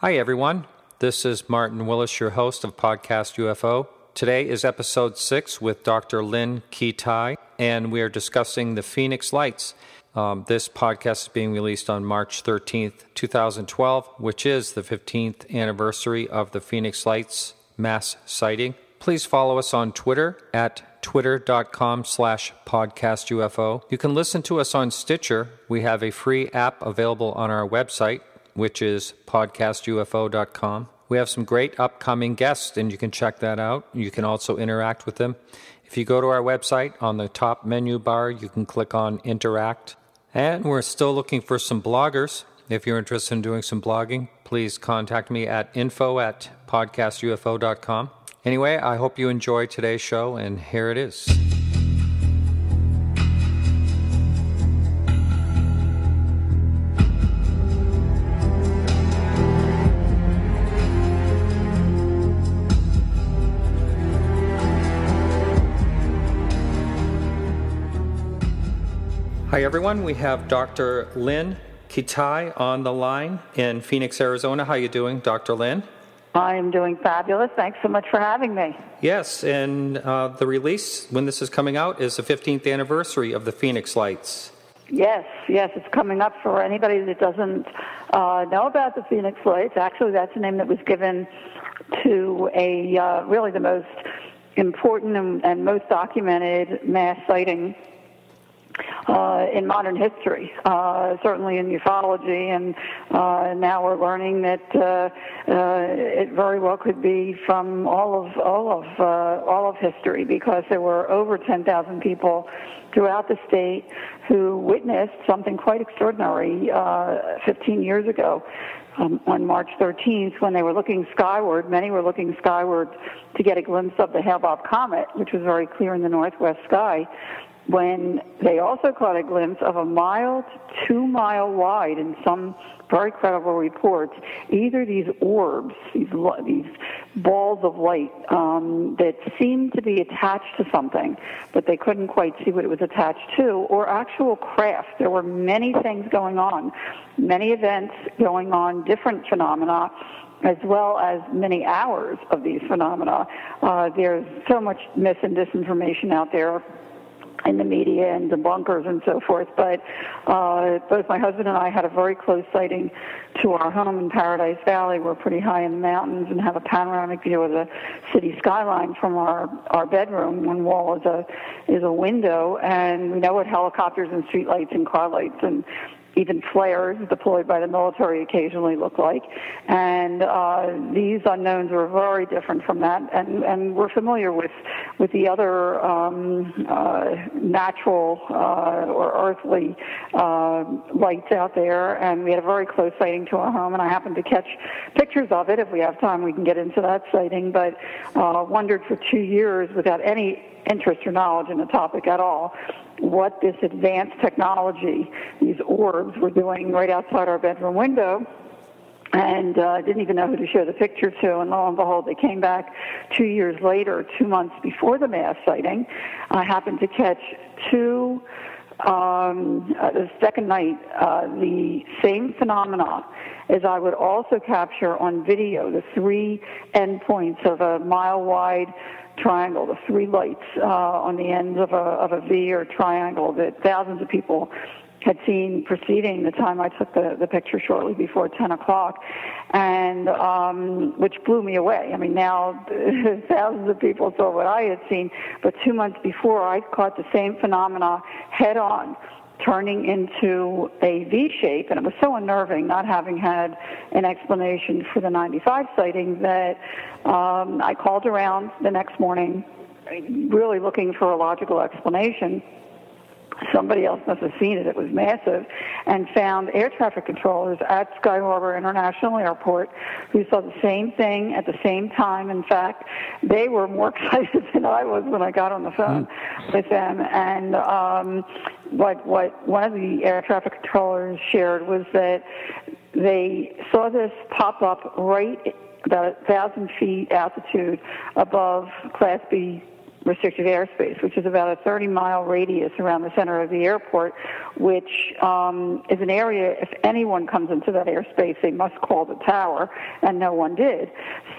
Hi, everyone. This is Martin Willis, your host of Podcast UFO. Today is episode 6 with Dr. Lynne Kitei, and we are discussing the Phoenix Lights. This podcast is being released on March 13th, 2012, which is the 15th anniversary of the Phoenix Lights mass sighting. Please follow us on Twitter at twitter.com/podcastufo. You can listen to us on Stitcher. We have a free app available on our website, which is podcastufo.com. We have some great upcoming guests, and you can check that out. You can also interact with them. If you go to our website, on the top menu bar, you can click on Interact. And we're still looking for some bloggers. If you're interested in doing some blogging, please contact me at info@podcastufo.com. Anyway, I hope you enjoy today's show, and here it is. Hi, everyone. We have Dr. Lynne Kitei on the line in Phoenix, Arizona. How are you doing, Dr. Lynne? I am doing fabulous. Thanks so much for having me. Yes, and the release, when this is coming out, is the 15th anniversary of the Phoenix Lights. Yes, it's coming up for anybody that doesn't know about the Phoenix Lights. Actually, that's a name that was given to really the most important and most documented mass sighting in modern history, certainly in ufology, and now we're learning that it very well could be from all of history, because there were over 10,000 people throughout the state who witnessed something quite extraordinary 15 years ago. On March 13th, when they were looking skyward, many were looking skyward to get a glimpse of the Hale-Bopp comet, which was very clear in the northwest sky, when they also caught a glimpse of a mile to 2 mile wide, in some very credible reports, either these orbs, these balls of light that seemed to be attached to something, but they couldn't quite see what it was attached to, or actual craft. There were many things going on, many events going on, different phenomena, as well as many hours of these phenomena. There's so much mis and disinformation out there in the media and debunkers and so forth, but both my husband and I had a very close sighting to our home in Paradise Valley. We're pretty high in the mountains and have a panoramic view of the city skyline from our bedroom. One wall is a window, and we know what helicopters and streetlights and car lights and even flares deployed by the military occasionally look like. And these unknowns were very different from that. And we're familiar with the other natural or earthly lights out there. And we had a very close sighting to our home, and I happened to catch pictures of it. If we have time, we can get into that sighting. But wondered for 2 years, without any interest or knowledge in the topic at all, what this advanced technology, these orbs, were doing right outside our bedroom window, and didn't even know who to show the picture to. And lo and behold, they came back 2 years later, 2 months before the mass sighting. I happened to catch the second night, the same phenomena as I would also capture on video, the 3 endpoints of a mile-wide triangle, the 3 lights on the ends of a V or triangle that thousands of people had seen preceding the time I took the picture shortly before 10 o'clock, and which blew me away. I mean, now thousands of people saw what I had seen, but 2 months before I caught the same phenomena head on, turning into a V shape, and it was so unnerving not having had an explanation for the 95 sighting that I called around the next morning really looking for a logical explanation. Somebody else must have seen it. It was massive, and found air traffic controllers at Sky Harbor International Airport who saw the same thing at the same time. In fact, they were more excited than I was when I got on the phone with them. And what one of the air traffic controllers shared was that they saw this pop up right about 1,000 feet altitude above Class B restricted airspace, which is about a 30-mile radius around the center of the airport, which is an area, if anyone comes into that airspace, they must call the tower, and no one did.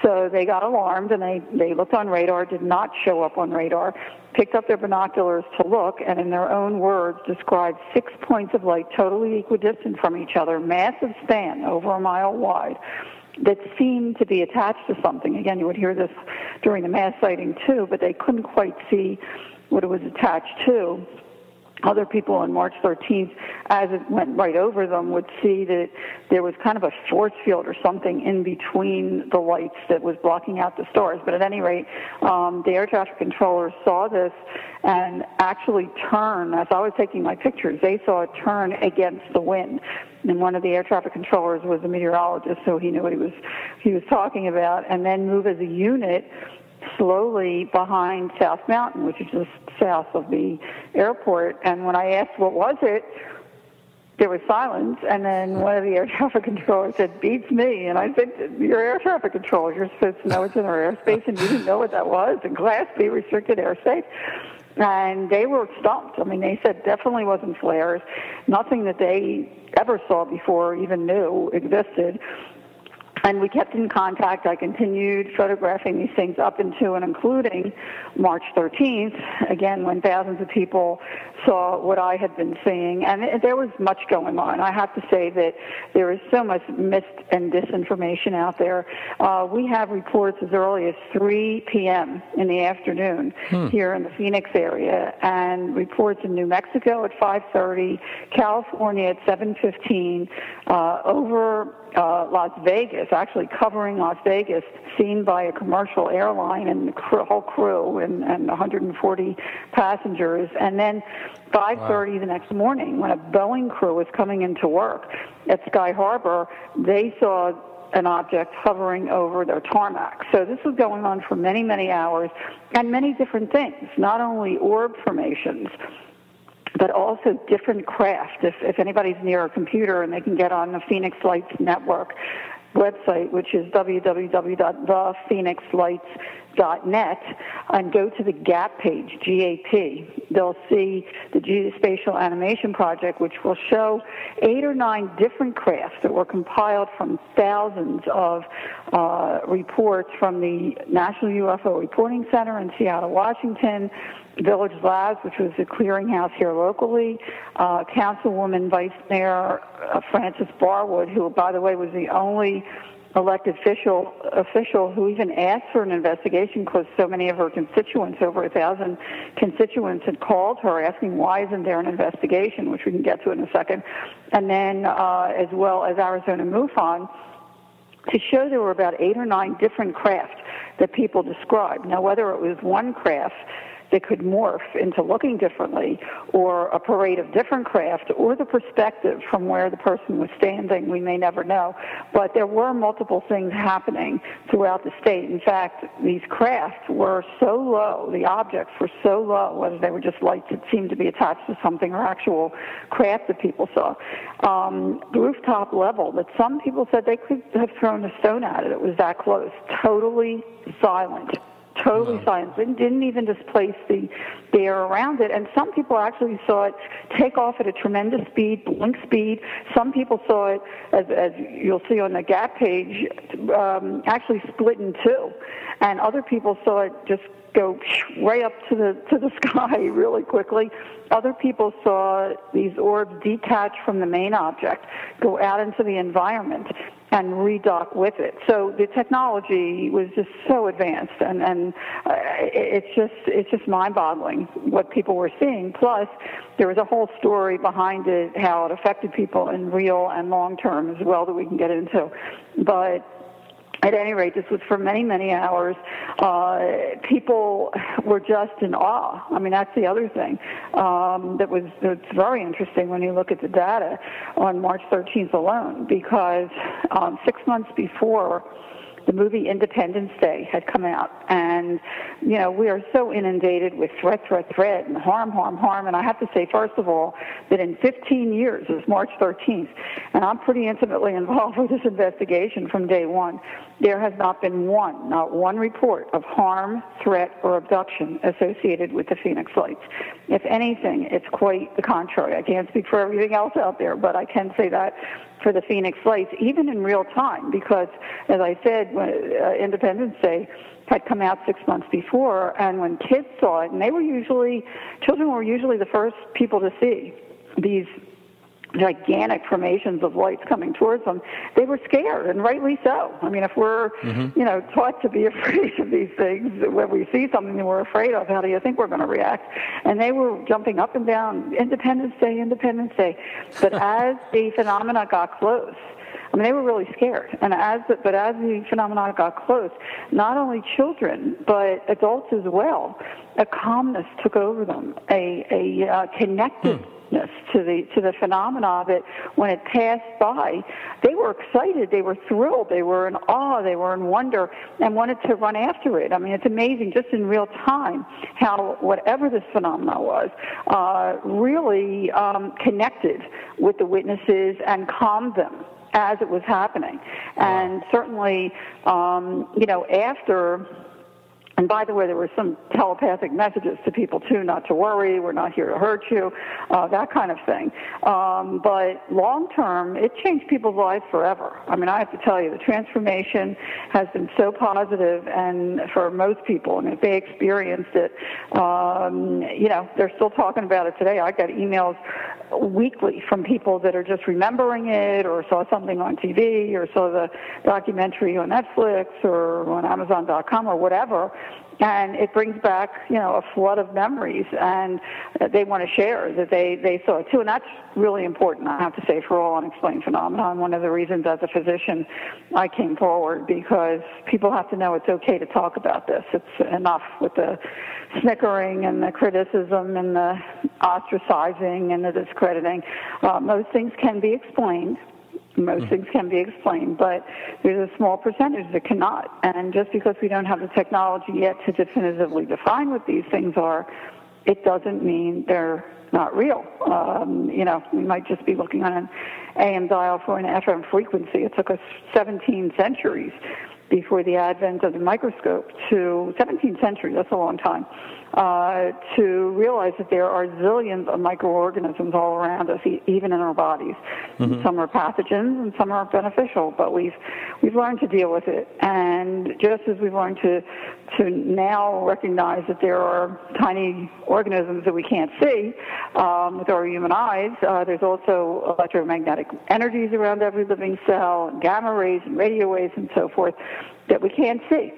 So they got alarmed, and they looked on radar, did not show up on radar, picked up their binoculars to look, and in their own words described 6 points of light totally equidistant from each other, massive span, over a mile wide, that seemed to be attached to something. Again, you would hear this during the mass sighting too, but they couldn't quite see what it was attached to. Other people on March 13th, as it went right over them, would see that there was kind of a force field or something in between the lights that was blocking out the stars. But at any rate, the air traffic controllers saw this and actually turned. As I was taking my pictures, they saw it turn against the wind. And one of the air traffic controllers was a meteorologist, so he knew what he was talking about, and then move as a unit slowly behind South Mountain, which is just south of the airport. And when I asked what was it, there was silence, and then one of the air traffic controllers said, "Beats me." And I said, "You're air traffic controller. You're supposed to know it's in our airspace, and you didn't know what that was, in Class B restricted airspace." And they were stumped. I mean, they said definitely wasn't flares, nothing that they ever saw before, even knew existed. And we kept in contact. I continued photographing these things up into and including March 13th, again, when thousands of people saw what I had been seeing. And there was much going on. I have to say that there is so much myth and disinformation out there. We have reports as early as 3 p.m. in the afternoon here in the Phoenix area, and reports in New Mexico at 5:30, California at 7:15, over Las Vegas, actually covering Las Vegas, seen by a commercial airline and the whole crew and 140 passengers. And then 5:30 the next morning, when a Boeing crew was coming into work at Sky Harbor, they saw an object hovering over their tarmac. So this was going on for many, many hours, and many different things, not only orb formations, but also different craft. If anybody's near a computer and they can get on the Phoenix Lights Network website, which is www.thephoenixlights.net, and go to the GAP page, GAP, they'll see the Geospatial Animation Project, which will show 8 or 9 different crafts that were compiled from thousands of reports from the National UFO Reporting Center in Seattle, Washington, Village Labs, which was a clearinghouse here locally, Councilwoman Vice Mayor Frances Barwood, who, by the way, was the only elected official who even asked for an investigation, because so many of her constituents, over 1,000 constituents, had called her asking why isn't there an investigation, which we can get to in a second, and then as well as Arizona MUFON, to show there were about 8 or 9 different crafts that people described. Now, whether it was one craft that could morph into looking differently, or a parade of different craft, or the perspective from where the person was standing, we may never know. But there were multiple things happening throughout the state. In fact, these crafts were so low, the objects were so low, whether they were just lights that seemed to be attached to something or actual craft that people saw, rooftop level, that some people said they could have thrown a stone at it. It was that close. Totally silent. Totally silent. It didn't even displace the air around it. And some people actually saw it take off at a tremendous speed, blink speed. Some people saw it, as you'll see on the GAP page, actually split in two. And other people saw it just go way up to the sky really quickly. Other people saw these orbs detach from the main object, go out into the environment, and redock with it. So the technology was just so advanced, and it's just mind-boggling what people were seeing. Plus, there was a whole story behind it, how it affected people in real and long term as well, that we can get into. But at any rate, this was for many, many hours. People were just in awe. I mean, that's the other thing that's very interesting when you look at the data on March 13th alone, because 6 months before the movie Independence Day had come out, and we are so inundated with threat, and harm, and I have to say, first of all, that in 15 years, it was March 13th, and I'm pretty intimately involved with this investigation from day one, there has not been not one report of harm, threat, or abduction associated with the Phoenix Lights. If anything, it's quite the contrary. I can't speak for everything else out there, but I can say that for the Phoenix Lights, even in real time, because, as I said, Independence Day had come out 6 months before, and when kids saw it, and children were usually the first people to see these gigantic formations of lights coming towards them, they were scared, and rightly so. I mean, if we're, taught to be afraid of these things, when we see something that we're afraid of, how do you think we're going to react? And they were jumping up and down, Independence Day, Independence Day. But as the phenomena got close, they were really scared. And as the phenomenon got close, not only children, but adults as well, a calmness took over them, a connectedness to the phenomena that when it passed by, they were excited, they were thrilled, they were in awe, they were in wonder, and wanted to run after it. It's amazing just in real time how whatever this phenomena was really connected with the witnesses and calmed them as it was happening. And certainly, after... And by the way, there were some telepathic messages to people, too, not to worry, we're not here to hurt you, that kind of thing. But long term, it changed people's lives forever. I have to tell you, the transformation has been so positive, and for most people, and if they experienced it, they're still talking about it today. I got emails weekly from people that are just remembering it, or saw something on TV, or saw the documentary on Netflix, or on Amazon.com, or whatever, and it brings back, a flood of memories, and they want to share that they saw it too, and that's really important, I have to say, for all unexplained phenomena. And one of the reasons, as a physician, I came forward, because people have to know it's okay to talk about this. It's enough with the snickering and the criticism and the ostracizing and the discrediting. Most things can be explained. But there's a small percentage that cannot. And just because we don't have the technology yet to definitively define what these things are, it doesn't mean they're not real. We might just be looking on an AM dial for an FM frequency. It took us 17 centuries before the advent of the microscope 17 centuries, that's a long time, to realize that there are zillions of microorganisms all around us, even in our bodies. Some are pathogens and some are beneficial, but we've learned to deal with it. And just as we've learned to now recognize that there are tiny organisms that we can't see with our human eyes, there's also electromagnetic energies around every living cell, and gamma rays and radio waves and so forth that we can't see.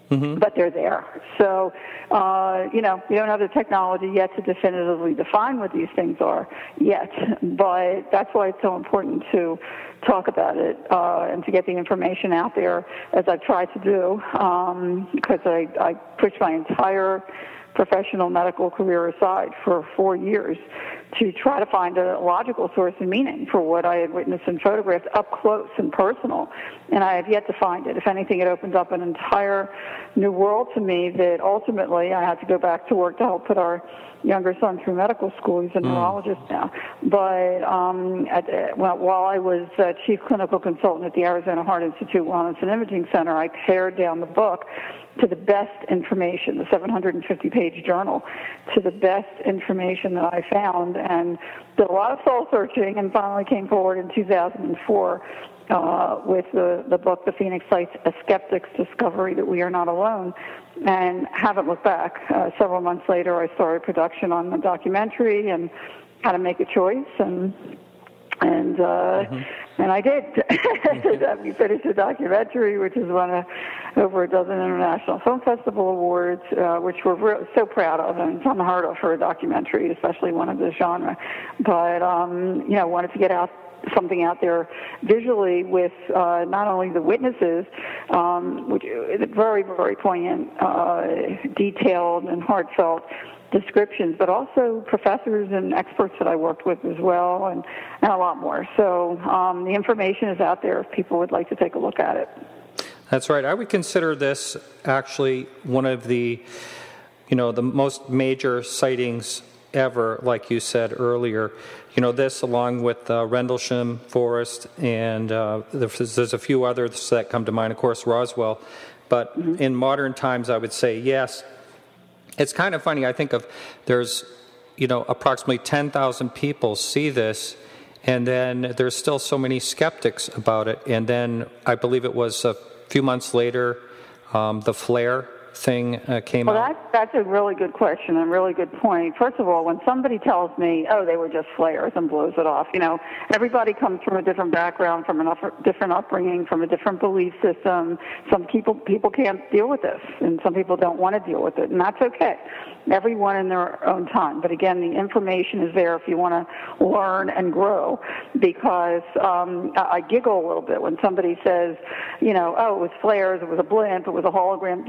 But they're there. So, we don't have the technology yet to definitively define what these things are yet. But that's why it's so important to talk about it and to get the information out there, as I've tried to do, because I pushed my entire professional medical career aside for 4 years to try to find a logical source of meaning for what I had witnessed and photographed up close and personal, and I have yet to find it. If anything, it opened up an entire new world to me that ultimately I had to go back to work to help put our younger son through medical school. He's a neurologist now. But while I was chief clinical consultant at the Arizona Heart Institute Wellness and Imaging Center, I pared down the book to the best information, the 750-page journal, to the best information that I found, and did a lot of soul searching, and finally came forward in 2004 with the book, The Phoenix Lights, A Skeptic's Discovery That We Are Not Alone, and haven't looked back. Several months later, I started production on the documentary and had to make a choice, and I did. We finished the documentary, which has won over a dozen International Film Festival awards, which we're so proud of, and it's unheard of for a documentary, especially one of this genre. But wanted to get something out there visually with not only the witnesses, which is very, very poignant, detailed, and heartfelt descriptions, but also professors and experts that I worked with as well, and a lot more. So the information is out there if people would like to take a look at it. That's right. I would consider this actually one of the, the most major sightings ever, like you said earlier. This along with Rendlesham Forest, and there's a few others that come to mind, of course, Roswell. But in modern times, I would say yes. It's kind of funny. I think there's, approximately 10,000 people see this, and then there's still so many skeptics about it. And then I believe it was a few months later, the flare thing came out. Well, that's a really good question and a really good point. First of all, when somebody tells me, oh, they were just flares and blows it off, everybody comes from a different background, from a different upbringing, from a different belief system. Some people can't deal with this, and some people don't want to deal with it, and that's okay. Everyone in their own time. But again, the information is there if you want to learn and grow, because I giggle a little bit when somebody says, oh, it was flares, it was a blimp, it was a hologram.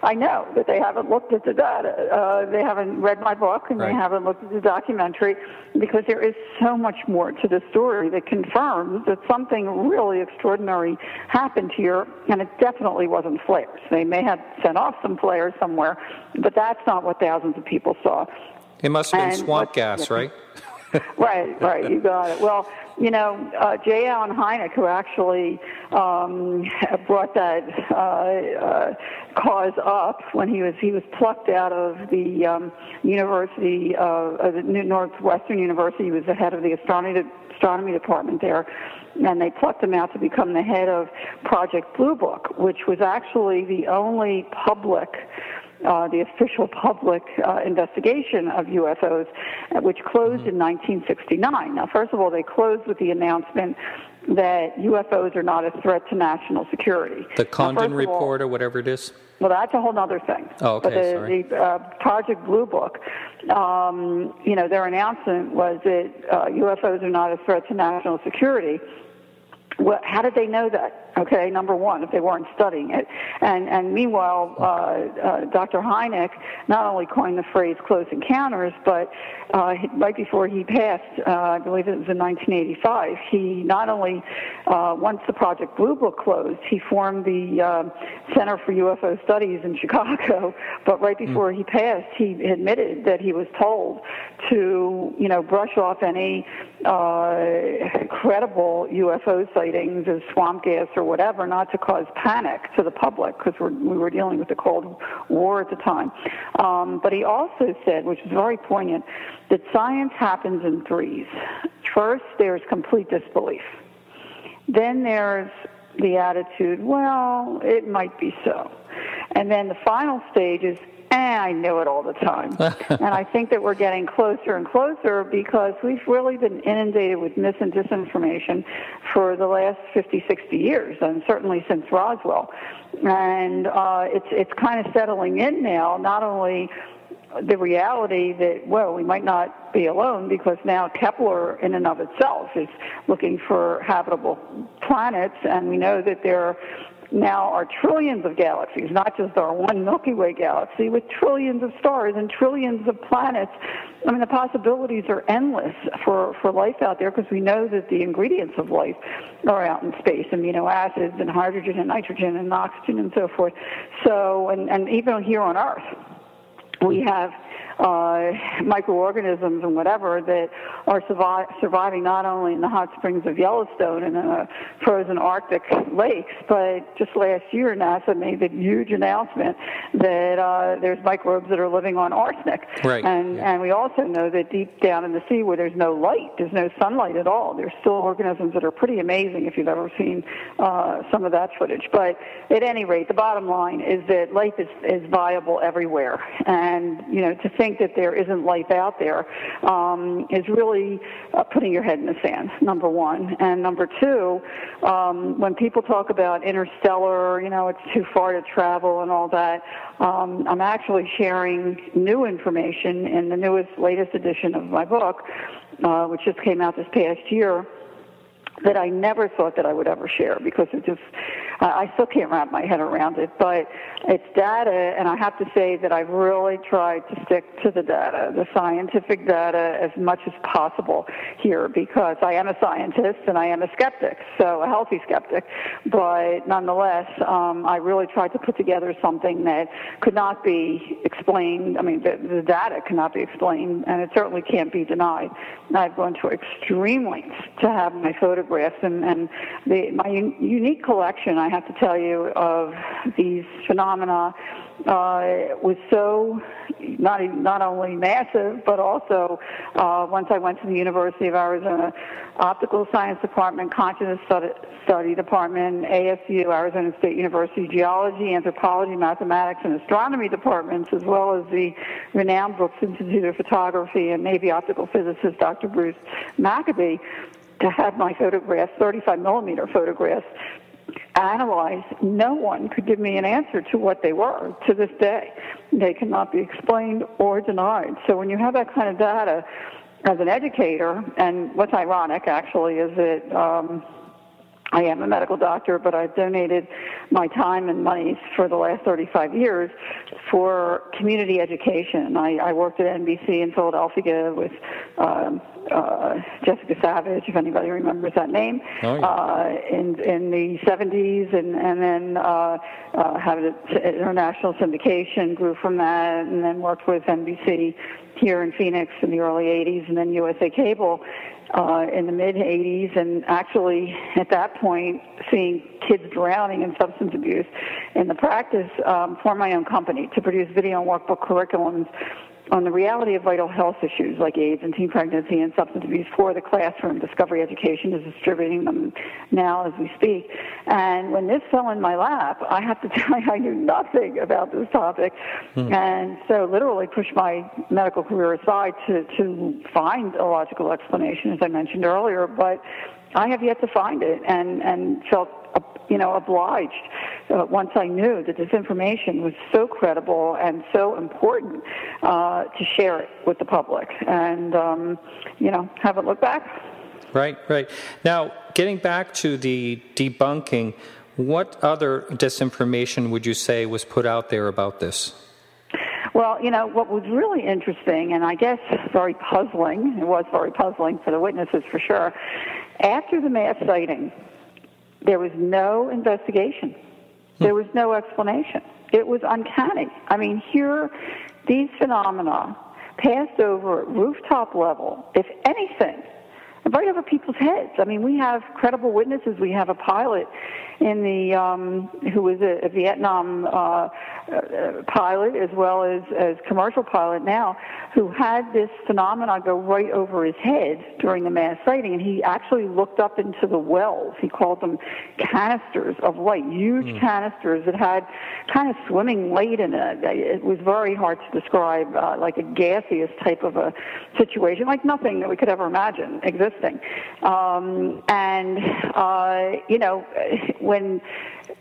I know that they haven't looked at the data. They haven't read my book, and Right. They haven't looked at the documentary, because there is so much more to the story that confirms that something really extraordinary happened here, and it definitely wasn't flares. They may have sent off some flares somewhere, but that's not what thousands of people saw. It must have been swamp gas, right? Right, you got it. Well, J. Allen Hynek, who actually brought that cause up when he was plucked out of the University of the Northwestern University. He was the head of the astronomy department there, and they plucked him out to become the head of Project Blue Book, which was actually the only the official public investigation of UFOs, which closed in 1969. Now, first of all, they closed with the announcement that UFOs are not a threat to national security. The Condon Report, or whatever it is? Well, that's a whole other thing. Oh, okay, but sorry. The Project Blue Book, their announcement was that UFOs are not a threat to national security. Well, how did they know that? Okay, number one, if they weren't studying it. And meanwhile, Dr. Hynek not only coined the phrase close encounters, but right before he passed, I believe it was in 1985, he not only, once the Project Blue Book closed, he formed the Center for UFO Studies in Chicago, but right before he passed, he admitted that he was told to, brush off any credible UFO sightings as swamp gas or whatever, not to cause panic to the public, because we were dealing with the Cold War at the time. But he also said, which is very poignant, that science happens in threes. First, there's complete disbelief. Then there's the attitude, well, it might be so. And then the final stage is, I knew it all the time. And I think that we're getting closer and closer, because we've really been inundated with mis and disinformation for the last 50, 60 years, and certainly since Roswell. And it's kind of settling in now, not only the reality that, well, we might not be alone, because now Kepler in and of itself is looking for habitable planets, and we know that there now are trillions of galaxies, not just our one Milky Way galaxy, with trillions of stars and trillions of planets. I mean, the possibilities are endless for life out there, because we know that the ingredients of life are out in space, amino acids and hydrogen and nitrogen and oxygen and so forth. So, and even here on Earth, we have microorganisms and whatever that are surviving not only in the hot springs of Yellowstone and in the frozen Arctic lakes, but just last year NASA made the huge announcement that there's microbes that are living on arsenic. Right. And we also know that deep down in the sea where there's no light, there's no sunlight at all, there's still organisms that are pretty amazing if you've ever seen some of that footage. But at any rate, the bottom line is that life is viable everywhere. And, to think that there isn't life out there is really putting your head in the sand, number one. And number two, when people talk about interstellar, it's too far to travel and all that, I'm actually sharing new information in the latest edition of my book, which just came out this past year, that I never thought that I would ever share, because I still can't wrap my head around it, but it's data, and I have to say that I've really tried to stick to the data, the scientific data, as much as possible here, because I am a scientist and I am a skeptic, so a healthy skeptic, but nonetheless, I really tried to put together something that could not be explained. I mean, the data cannot be explained, and it certainly can't be denied. I've gone to extreme lengths to have my photographs, and my unique collection, I have to tell you, of these phenomena was so not only massive, but also once I went to the University of Arizona Optical Science Department, Consciousness Study Department, ASU, Arizona State University Geology, Anthropology, Mathematics, and Astronomy departments, as well as the renowned Brooks Institute of Photography and Navy optical physicist Dr. Bruce Maccabee, to have my photographs, 35-millimeter photographs, analyzed. No one could give me an answer to what they were to this day. They cannot be explained or denied. So when you have that kind of data as an educator, and what's ironic actually is that I am a medical doctor, but I've donated my time and money for the last 35 years for community education. I worked at NBC in Philadelphia with Jessica Savage, if anybody remembers that name, in the 70s, and then had an international syndication, grew from that, and then worked with NBC here in Phoenix in the early 80s, and then USA Cable in the mid-'80s, and actually at that point seeing kids drowning in substance abuse in the practice for my own company to produce video and workbook curriculums on the reality of vital health issues like AIDS and teen pregnancy and substance abuse for the classroom. Discovery Education is distributing them now as we speak. And when this fell in my lap, I have to tell you I knew nothing about this topic. And so literally pushed my medical career aside to find a logical explanation, as I mentioned earlier. But I have yet to find it, and felt obliged once I knew that this information was so credible and so important to share it with the public, and haven't looked back. Right. Now, getting back to the debunking, what other disinformation would you say was put out there about this? Well, what was really interesting, and I guess very puzzling, it was very puzzling for the witnesses for sure, after the mass sighting, there was no investigation. There was no explanation. It was uncanny. I mean, here, these phenomena passed over at rooftop level, if anything, right over people's heads. I mean, we have credible witnesses. We have a pilot in the who was a Vietnam pilot as well as commercial pilot now, who had this phenomena go right over his head during the mass sighting, and he actually looked up into the wells. He called them canisters of light, huge canisters that had kind of swimming light in it. It was very hard to describe, like a gaseous type of a situation, like nothing that we could ever imagine existing. When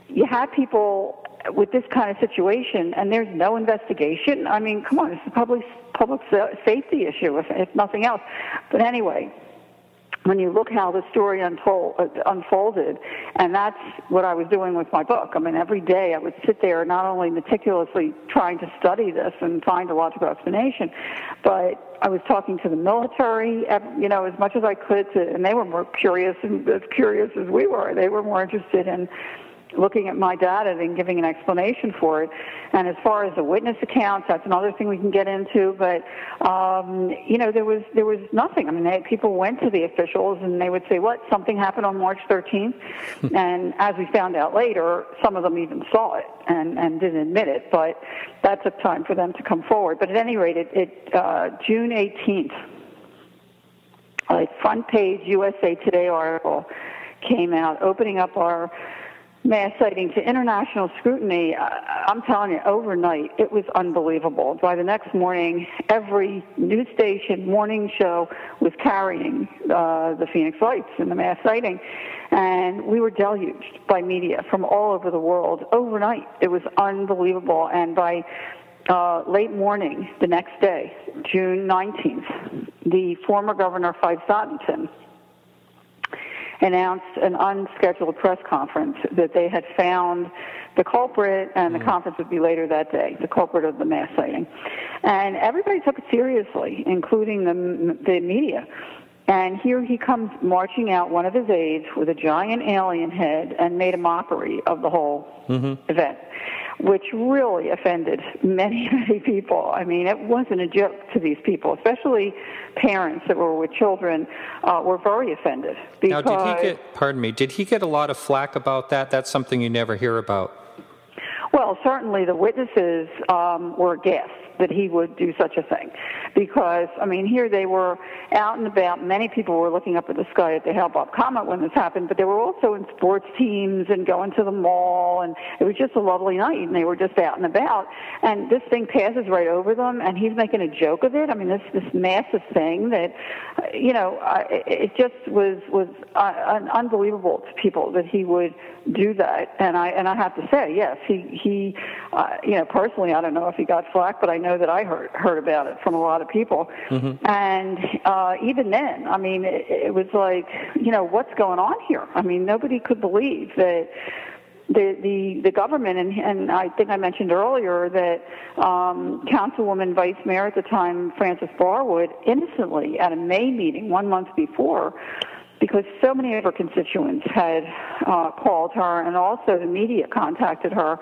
you have people with this kind of situation and there's no investigation, I mean, come on, it's a public safety issue, if nothing else. But anyway, when you look how the story unfolded, and that's what I was doing with my book. I mean, every day I would sit there not only meticulously trying to study this and find a logical explanation, but I was talking to the military, as much as I could, and they were more curious, and as curious as we were. They were more interested in looking at my data than giving an explanation for it. And as far as the witness accounts, that's another thing we can get into. But there was nothing. I mean, people went to the officials and they would say, "What? Something happened on March 13th?" And as we found out later, some of them even saw it and didn't admit it. But that took time for them to come forward. But at any rate, June 18th, a front page USA Today article came out opening up our mass sighting to international scrutiny. I'm telling you, overnight, it was unbelievable. By the next morning, every news station, morning show was carrying the Phoenix Lights and the mass sighting. And we were deluged by media from all over the world overnight. It was unbelievable. And by late morning the next day, June 19th, the former governor, Five Sottenton, announced an unscheduled press conference that they had found the culprit, and the conference would be later that day, the culprit of the mass sighting. And everybody took it seriously, including the media. And here he comes marching out, one of his aides, with a giant alien head, and made a mockery of the whole event, which really offended many, many people. I mean, it wasn't a joke to these people, especially parents that were with children were very offended. Now, did he get a lot of flack about that? That's something you never hear about. Well, certainly the witnesses were aghast that he would do such a thing, because, I mean, here they were out and about. Many people were looking up at the sky at the Hale-Bopp comet when this happened, but they were also in sports teams and going to the mall, and it was just a lovely night, and they were just out and about, and this thing passes right over them, and he's making a joke of it. I mean, this massive thing that, you know, it just was unbelievable to people that he would do that. And I have to say, yes, he you know, personally, I don't know if he got flack, but I know that I heard about it from a lot of people. And even then, I mean, it was like, you know, what's going on here? I mean, nobody could believe that the government, and I think I mentioned earlier that Councilwoman Vice Mayor at the time, Frances Barwood, innocently at a May meeting 1 month before, because so many of her constituents had called her, and also the media contacted her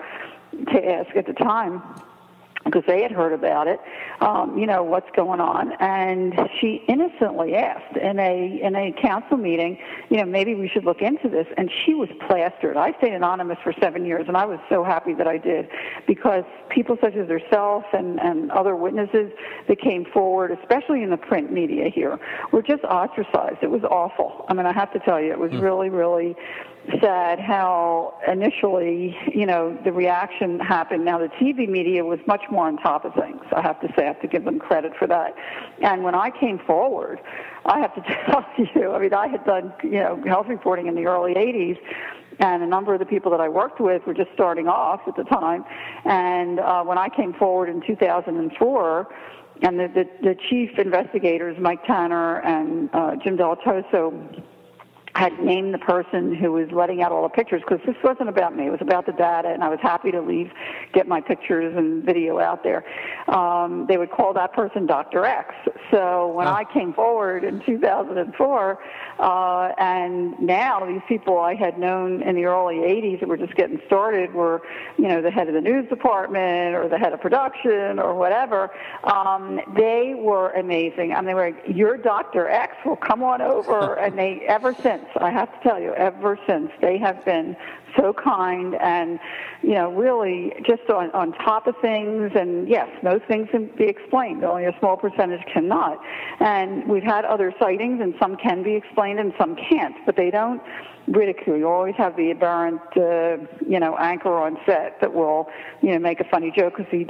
to ask at the time, because they had heard about it, you know, what's going on. And she innocently asked in a council meeting, you know, maybe we should look into this. And she was plastered. I stayed anonymous for 7 years, and I was so happy that I did, because people such as herself and other witnesses that came forward, especially in the print media here, were just ostracized. It was awful. I mean, I have to tell you, it was really, really sad how initially, you know, the reaction happened. Now, the TV media was much more on top of things. I have to say, I have to give them credit for that. And when I came forward, I have to tell you, I mean, I had done, you know, health reporting in the early 80s, and a number of the people that I worked with were just starting off at the time. And when I came forward in 2004, and the chief investigators, Mike Tanner and Jim Delatoso, had named the person who was letting out all the pictures, because this wasn't about me. It was about the data, and I was happy to get my pictures and video out there. They would call that person Dr. X. So when I came forward in 2004, and now these people I had known in the early 80s that were just getting started were, you know, the head of the news department or the head of production or whatever, they were amazing. I mean, they were like, you're Dr. X, well, come on over. And they, ever since, I have to tell you, ever since, they have been so kind and, you know, really just on top of things. And yes, most things can be explained. Only a small percentage cannot. And we've had other sightings, and some can be explained and some can't, but they don't ridicule. You always have the aberrant, you know, anchor on set that will, you know, make a funny joke because he's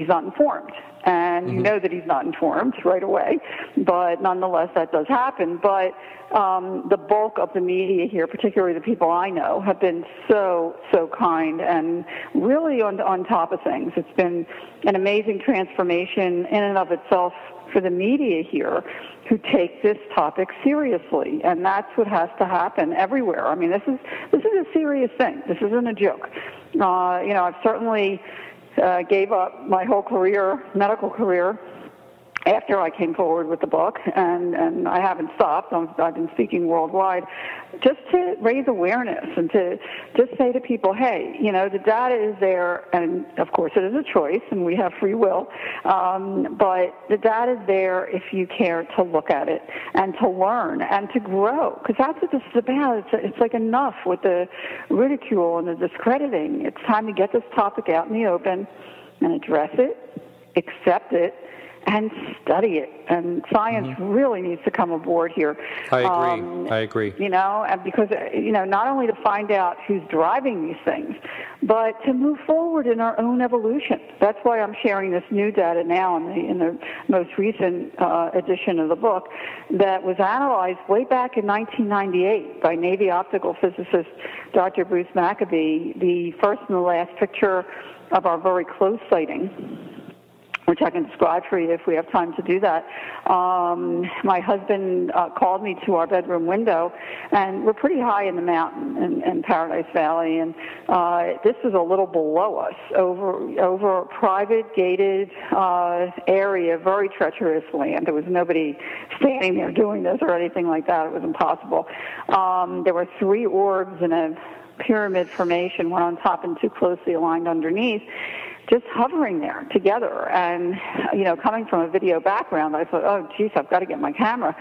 not informed. And you know that he's not informed right away, but nonetheless that does happen. But the bulk of the media here, particularly the people I know, have been so kind and really on top of things. It's been an amazing transformation in and of itself for the media here, who take this topic seriously, and that's what has to happen everywhere. I mean, this is a serious thing. This isn't a joke. You know, I've certainly gave up my whole career, medical career, after I came forward with the book, and I haven't stopped. I've been speaking worldwide, just to raise awareness and to just say to people, hey, you know, the data is there, and of course it is a choice, and we have free will, but the data is there if you care to look at it and to learn and to grow, because that's what this is about. It's like enough with the ridicule and the discrediting. It's time to get this topic out in the open and address it, accept it, and study it. And science really needs to come aboard here. I agree. You know, and because, you know, not only to find out who's driving these things, but to move forward in our own evolution. That's why I'm sharing this new data now in the most recent edition of the book that was analyzed way back in 1998 by Navy optical physicist Dr. Bruce Maccabee, the first and the last picture of our very close sighting which I can describe for you if we have time to do that. My husband called me to our bedroom window, and we're pretty high in the mountain in Paradise Valley, and this was a little below us, over a private gated area, very treacherous land. There was nobody standing there doing this or anything like that. It was impossible. There were 3 orbs in a pyramid formation, one on top and 2 closely aligned underneath, just hovering there together. And, coming from a video background, I thought, oh, geez, I've got to get my camera.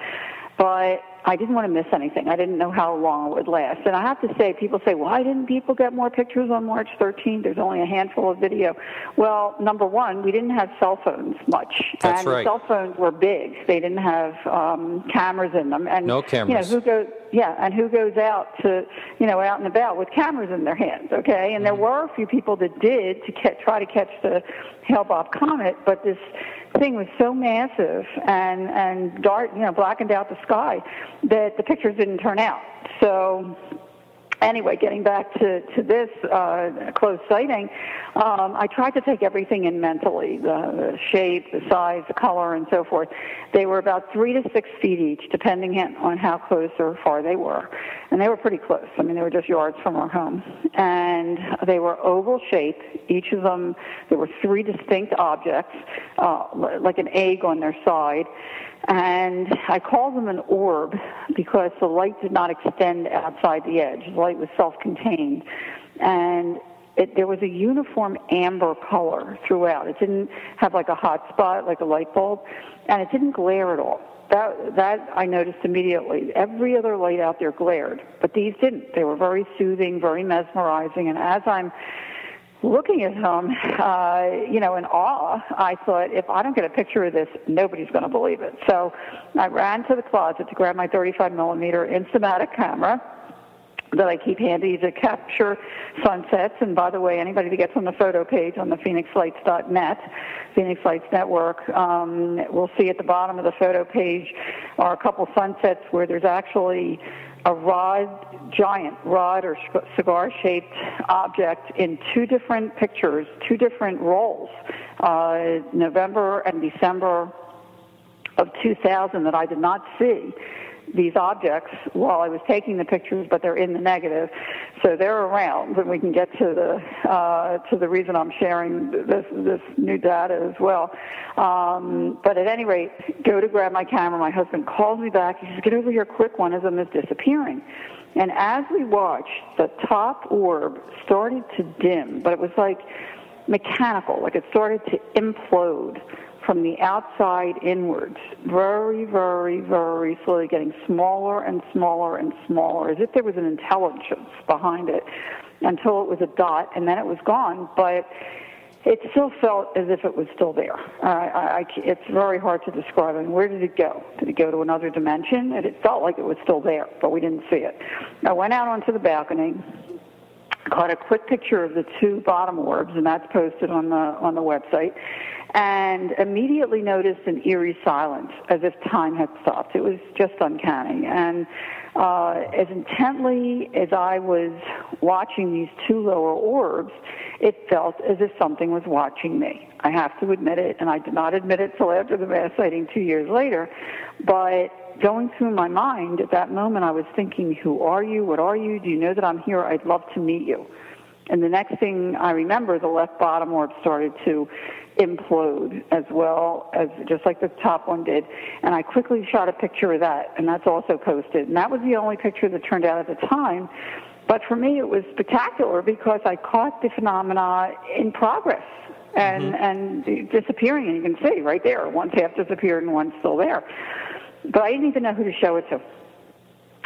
But I didn't want to miss anything. I didn't know how long it would last. And I have to say, people say, why didn't people get more pictures on March 13th? There's only a handful of video. Well, number one, we didn't have cell phones much. That's right. And cell phones were big. They didn't have cameras in them. And, no cameras. Who goes out to, out and about with cameras in their hands, okay? And there were a few people that did to try to catch the Hale-Bopp comet, but this thing was so massive and dark, blackened out the sky that the pictures didn't turn out. So anyway, getting back to this close sighting, I tried to take everything in mentally, the shape, the size, the color, and so forth. They were about 3 to 6 feet each, depending on how close or far they were. And they were pretty close. I mean, they were just yards from our home. And they were oval shaped. Each of them, there were 3 distinct objects, like an egg on their side. And I called them an orb because the light did not extend outside the edge. The light was self-contained. And there was a uniform amber color throughout. It didn't have like a hot spot, like a light bulb, and it didn't glare at all. That I noticed immediately. Every other light out there glared, but these didn't. They were very soothing, very mesmerizing, and as I'm looking at them, in awe, I thought, if I don't get a picture of this, nobody's going to believe it. So I ran to the closet to grab my 35-millimeter Instamatic camera that I keep handy to capture sunsets. And by the way, anybody that gets on the photo page on the phoenixlights.net, Phoenix Lights Network, will see at the bottom of the photo page are a couple sunsets where there's actually a giant rod or cigar-shaped object in 2 different pictures, 2 different rolls, November and December of 2000 that I did not see these objects while I was taking the pictures, but they're in the negative, so they're around, and we can get to the reason I'm sharing this new data as well. But at any rate, go to grab my camera. My husband calls me back. He says, "Get over here quick, one of them is disappearing." And as we watched, the top orb started to dim, but it was like mechanical, like it started to implode from the outside inwards, very, very, very slowly, getting smaller and smaller and smaller, as if there was an intelligence behind it, until it was a dot, and then it was gone. But it still felt as if it was still there. It's very hard to describe. I mean, where did it go? Did it go to another dimension? And it felt like it was still there, but we didn't see it. I went out onto the balcony, caught a quick picture of the 2 bottom orbs, and that's posted on the website, and immediately noticed an eerie silence, as if time had stopped. It was just uncanny. And as intently as I was watching these 2 lower orbs, it felt as if something was watching me. I have to admit it, and I did not admit it till after the mass sighting 2 years later, but going through my mind at that moment, I was thinking, who are you? What are you? Do you know that I'm here? I'd love to meet you. And the next thing I remember, the left bottom orb started to implode as well, as just like the top one did. And I quickly shot a picture of that, and that's also posted. And that was the only picture that turned out at the time. But for me, it was spectacular because I caught the phenomena in progress and disappearing. And you can see right there, one's half disappeared and one's still there. But I didn't even know who to show it to.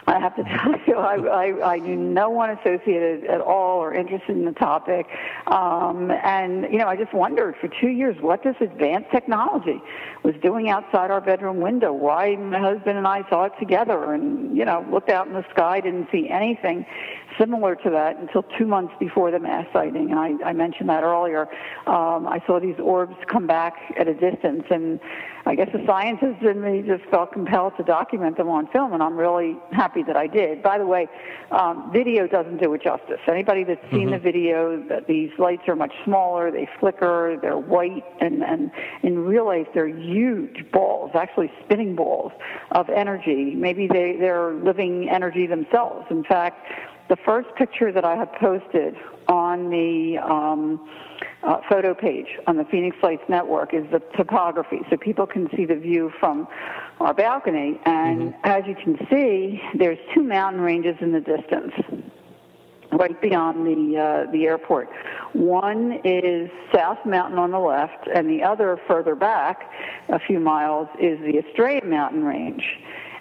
I have to tell you, I knew no one associated at all or interested in the topic. And, I just wondered for 2 years what this advanced technology was doing outside our bedroom window, why my husband and I saw it together and, looked out in the sky, didn't see anything similar to that until 2 months before the mass sighting. And I mentioned that earlier. I saw these orbs come back at a distance, and I guess the scientists in me just felt compelled to document them on film, and I'm really happy happy that I did. By the way, video doesn't do it justice. Anybody that's seen the video, that these lights are much smaller, they flicker, they're white, and in real life they're huge balls, actually spinning balls of energy. Maybe they're living energy themselves. In fact, the first picture that I have posted on the photo page on the Phoenix Lights Network is the topography, so people can see the view from our balcony. And as you can see, there's two mountain ranges in the distance, right beyond the airport. One is South Mountain on the left, and the other further back a few miles is the Estrella Mountain Range.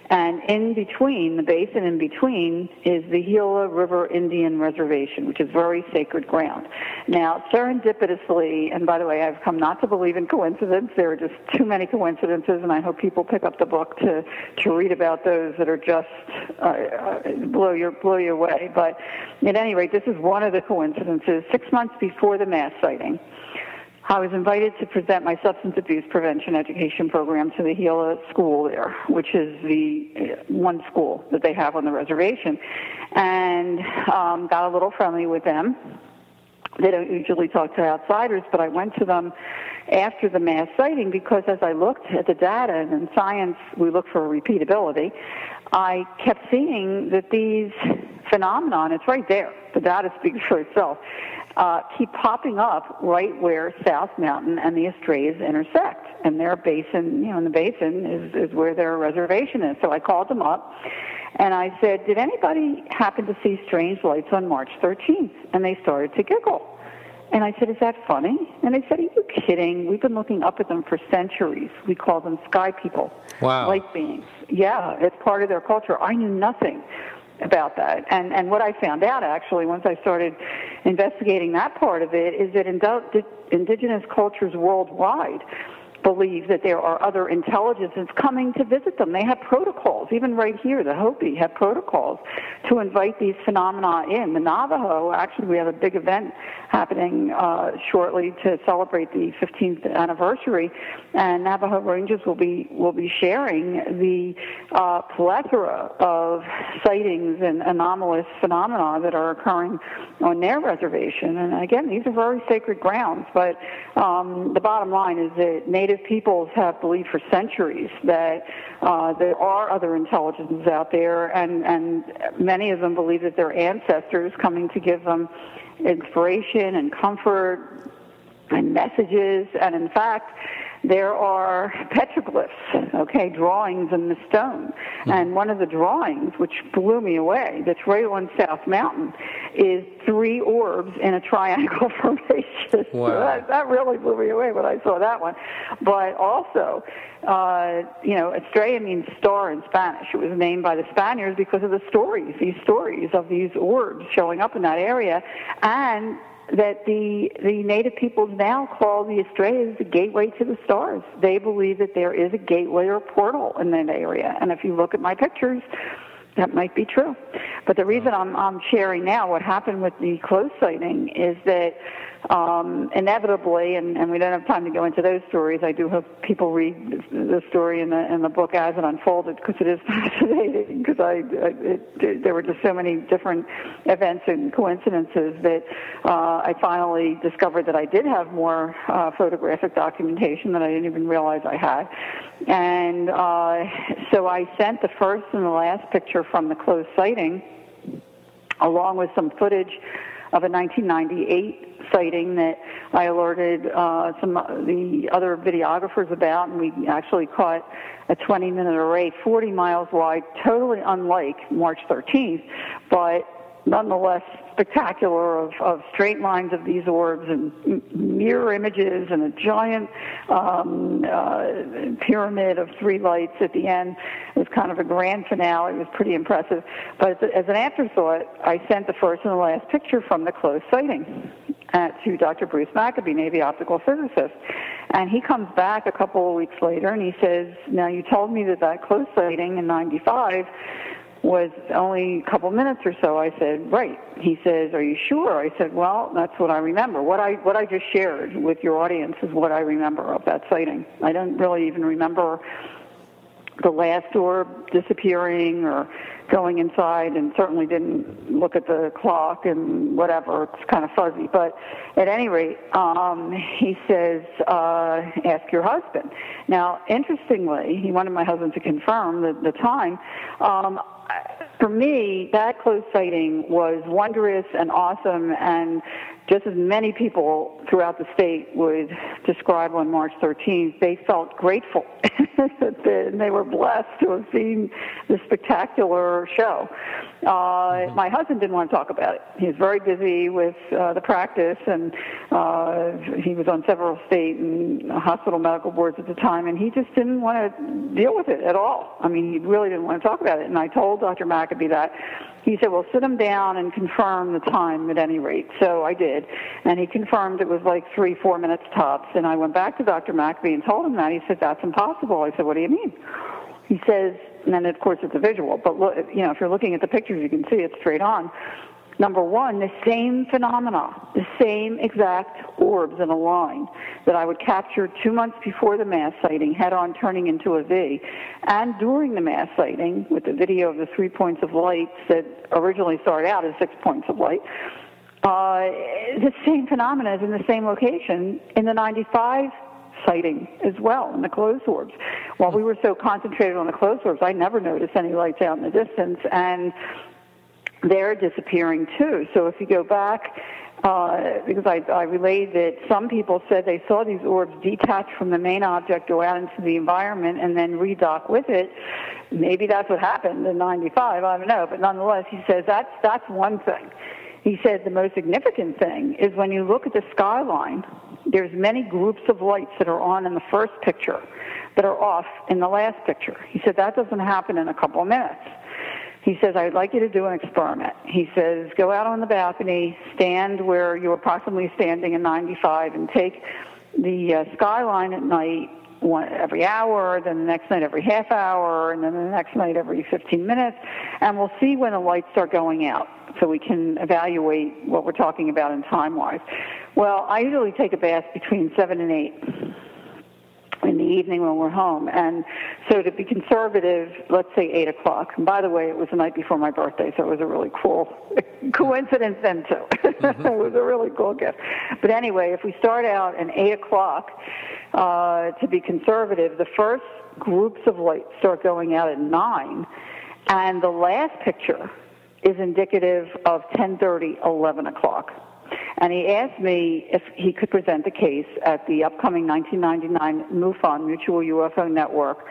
And in between, the basin in between, is the Gila River Indian Reservation, which is very sacred ground. Now, serendipitously, and by the way, I've come not to believe in coincidence. There are just too many coincidences, and I hope people pick up the book to read about those that are just blow you away. But at any rate, this is one of the coincidences. 6 months before the mass sighting, I was invited to present my substance abuse prevention education program to the Gila school there, which is the one school that they have on the reservation, and got a little friendly with them. They don't usually talk to outsiders, but I went to them after the mass sighting because as I looked at the data, and in science we look for repeatability, I kept seeing that these phenomenon, it's right there, the data speaks for itself, keep popping up right where South Mountain and the Estrellas intersect. And their basin, in the basin is where their reservation is. So I called them up and I said, did anybody happen to see strange lights on March 13th? And they started to giggle. And I said, is that funny? And they said, are you kidding? We've been looking up at them for centuries. We call them sky people, light beings. Yeah, it's part of their culture. I knew nothing about that. And what I found out, actually, once I started investigating that part of it, is that indigenous cultures worldwide believe that there are other intelligences coming to visit them. They have protocols. Even right here, the Hopi have protocols to invite these phenomena in. The Navajo, actually, we have a big event happening shortly to celebrate the 15th anniversary, and Navajo Rangers will be sharing the plethora of sightings and anomalous phenomena that are occurring on their reservation. And again, these are very sacred grounds, but the bottom line is that Native peoples have believed for centuries that there are other intelligences out there, and many of them believe that their ancestors coming to give them inspiration and comfort and messages. And in fact, there are petroglyphs, drawings in the stone. And one of the drawings, which blew me away, that's right on South Mountain, is 3 orbs in a triangle formation. Wow. So that really blew me away when I saw that one. But also, Estrella means star in Spanish. It was named by the Spaniards because of these stories of these orbs showing up in that area, and that the Native peoples now call the Estrellas the gateway to the stars. They believe that there is a gateway or portal in that area. And if you look at my pictures, that might be true. But the reason I'm sharing now what happened with the close sighting is that inevitably, and we don't have time to go into those stories, I do hope people read the story in the book as it unfolded, because it is fascinating, because there were just so many different events and coincidences that I finally discovered that I did have more photographic documentation that I didn't even realize I had. And so I sent the first and the last picture from the close sighting, along with some footage of a 1998 sighting that I alerted the other videographers about, and we actually caught a 20-minute array 40 miles wide, totally unlike March 13th, but nonetheless spectacular, of straight lines of these orbs and mirror images and a giant pyramid of 3 lights at the end. It was kind of a grand finale. It was pretty impressive. But as an afterthought, I sent the first and the last picture from the close sighting to Dr. Bruce Maccabee, Navy optical physicist. And he comes back a couple of weeks later and he says, now you told me that close sighting in 95 was only a couple minutes or so. I said, right. He says, are you sure? I said, well, that's what I remember. What I just shared with your audience is what I remember of that sighting. I don't really even remember the last orb disappearing or going inside, and certainly didn't look at the clock and whatever. It's kind of fuzzy. But at any rate, he says, ask your husband. Now, interestingly, he wanted my husband to confirm the time. For me, that close sighting was wondrous and awesome, and just as many people throughout the state would describe on March 13th, they felt grateful and they were blessed to have seen this spectacular show. My husband didn't want to talk about it. He was very busy with the practice, and he was on several state and hospital medical boards at the time, and he just didn't want to deal with it at all. I mean, he really didn't want to talk about it, and I told Dr. McAbee that. He said, well, sit him down and confirm the time at any rate. So I did, and he confirmed it was like 3-4 minutes tops, and I went back to Dr. McAbee and told him that. He said, that's impossible. I said, what do you mean? He says, and then of course it's a visual, but look, if you're looking at the pictures, you can see it straight on. Number one, the same phenomena, the same exact orbs in a line that I would capture 2 months before the mass sighting, head-on turning into a V, and during the mass sighting with the video of the 3 points of light that originally started out as 6 points of light. The same phenomena is in the same location in the 95 sighting as well, in the closed orbs. While we were so concentrated on the closed orbs, I never noticed any lights out in the distance, and they're disappearing too. So if you go back, because I relayed that some people said they saw these orbs detach from the main object, go out into the environment, and then redock with it. Maybe that's what happened in 95, I don't know. But nonetheless, he says that's one thing. He said the most significant thing is when you look at the skyline, there's many groups of lights that are on in the first picture that are off in the last picture. He said that doesn't happen in a couple of minutes. He says, I'd like you to do an experiment. He says, go out on the balcony, stand where you're approximately standing in 95, and take the skyline at night every hour, then the next night every half hour, and then the next night every 15 minutes, and we'll see when the lights start going out so we can evaluate what we're talking about in time-wise. Well, I usually take a bath between 7 and 8 in the evening when we're home. And so to be conservative, let's say 8 o'clock. And by the way, it was the night before my birthday, so it was a really cool coincidence then, too. It was a really cool gift. But anyway, if we start out at 8 o'clock, to be conservative, the first groups of lights start going out at 9, and the last picture is indicative of 10:30, 11 o'clock. And he asked me if he could present the case at the upcoming 1999 MUFON, Mutual UFO Network,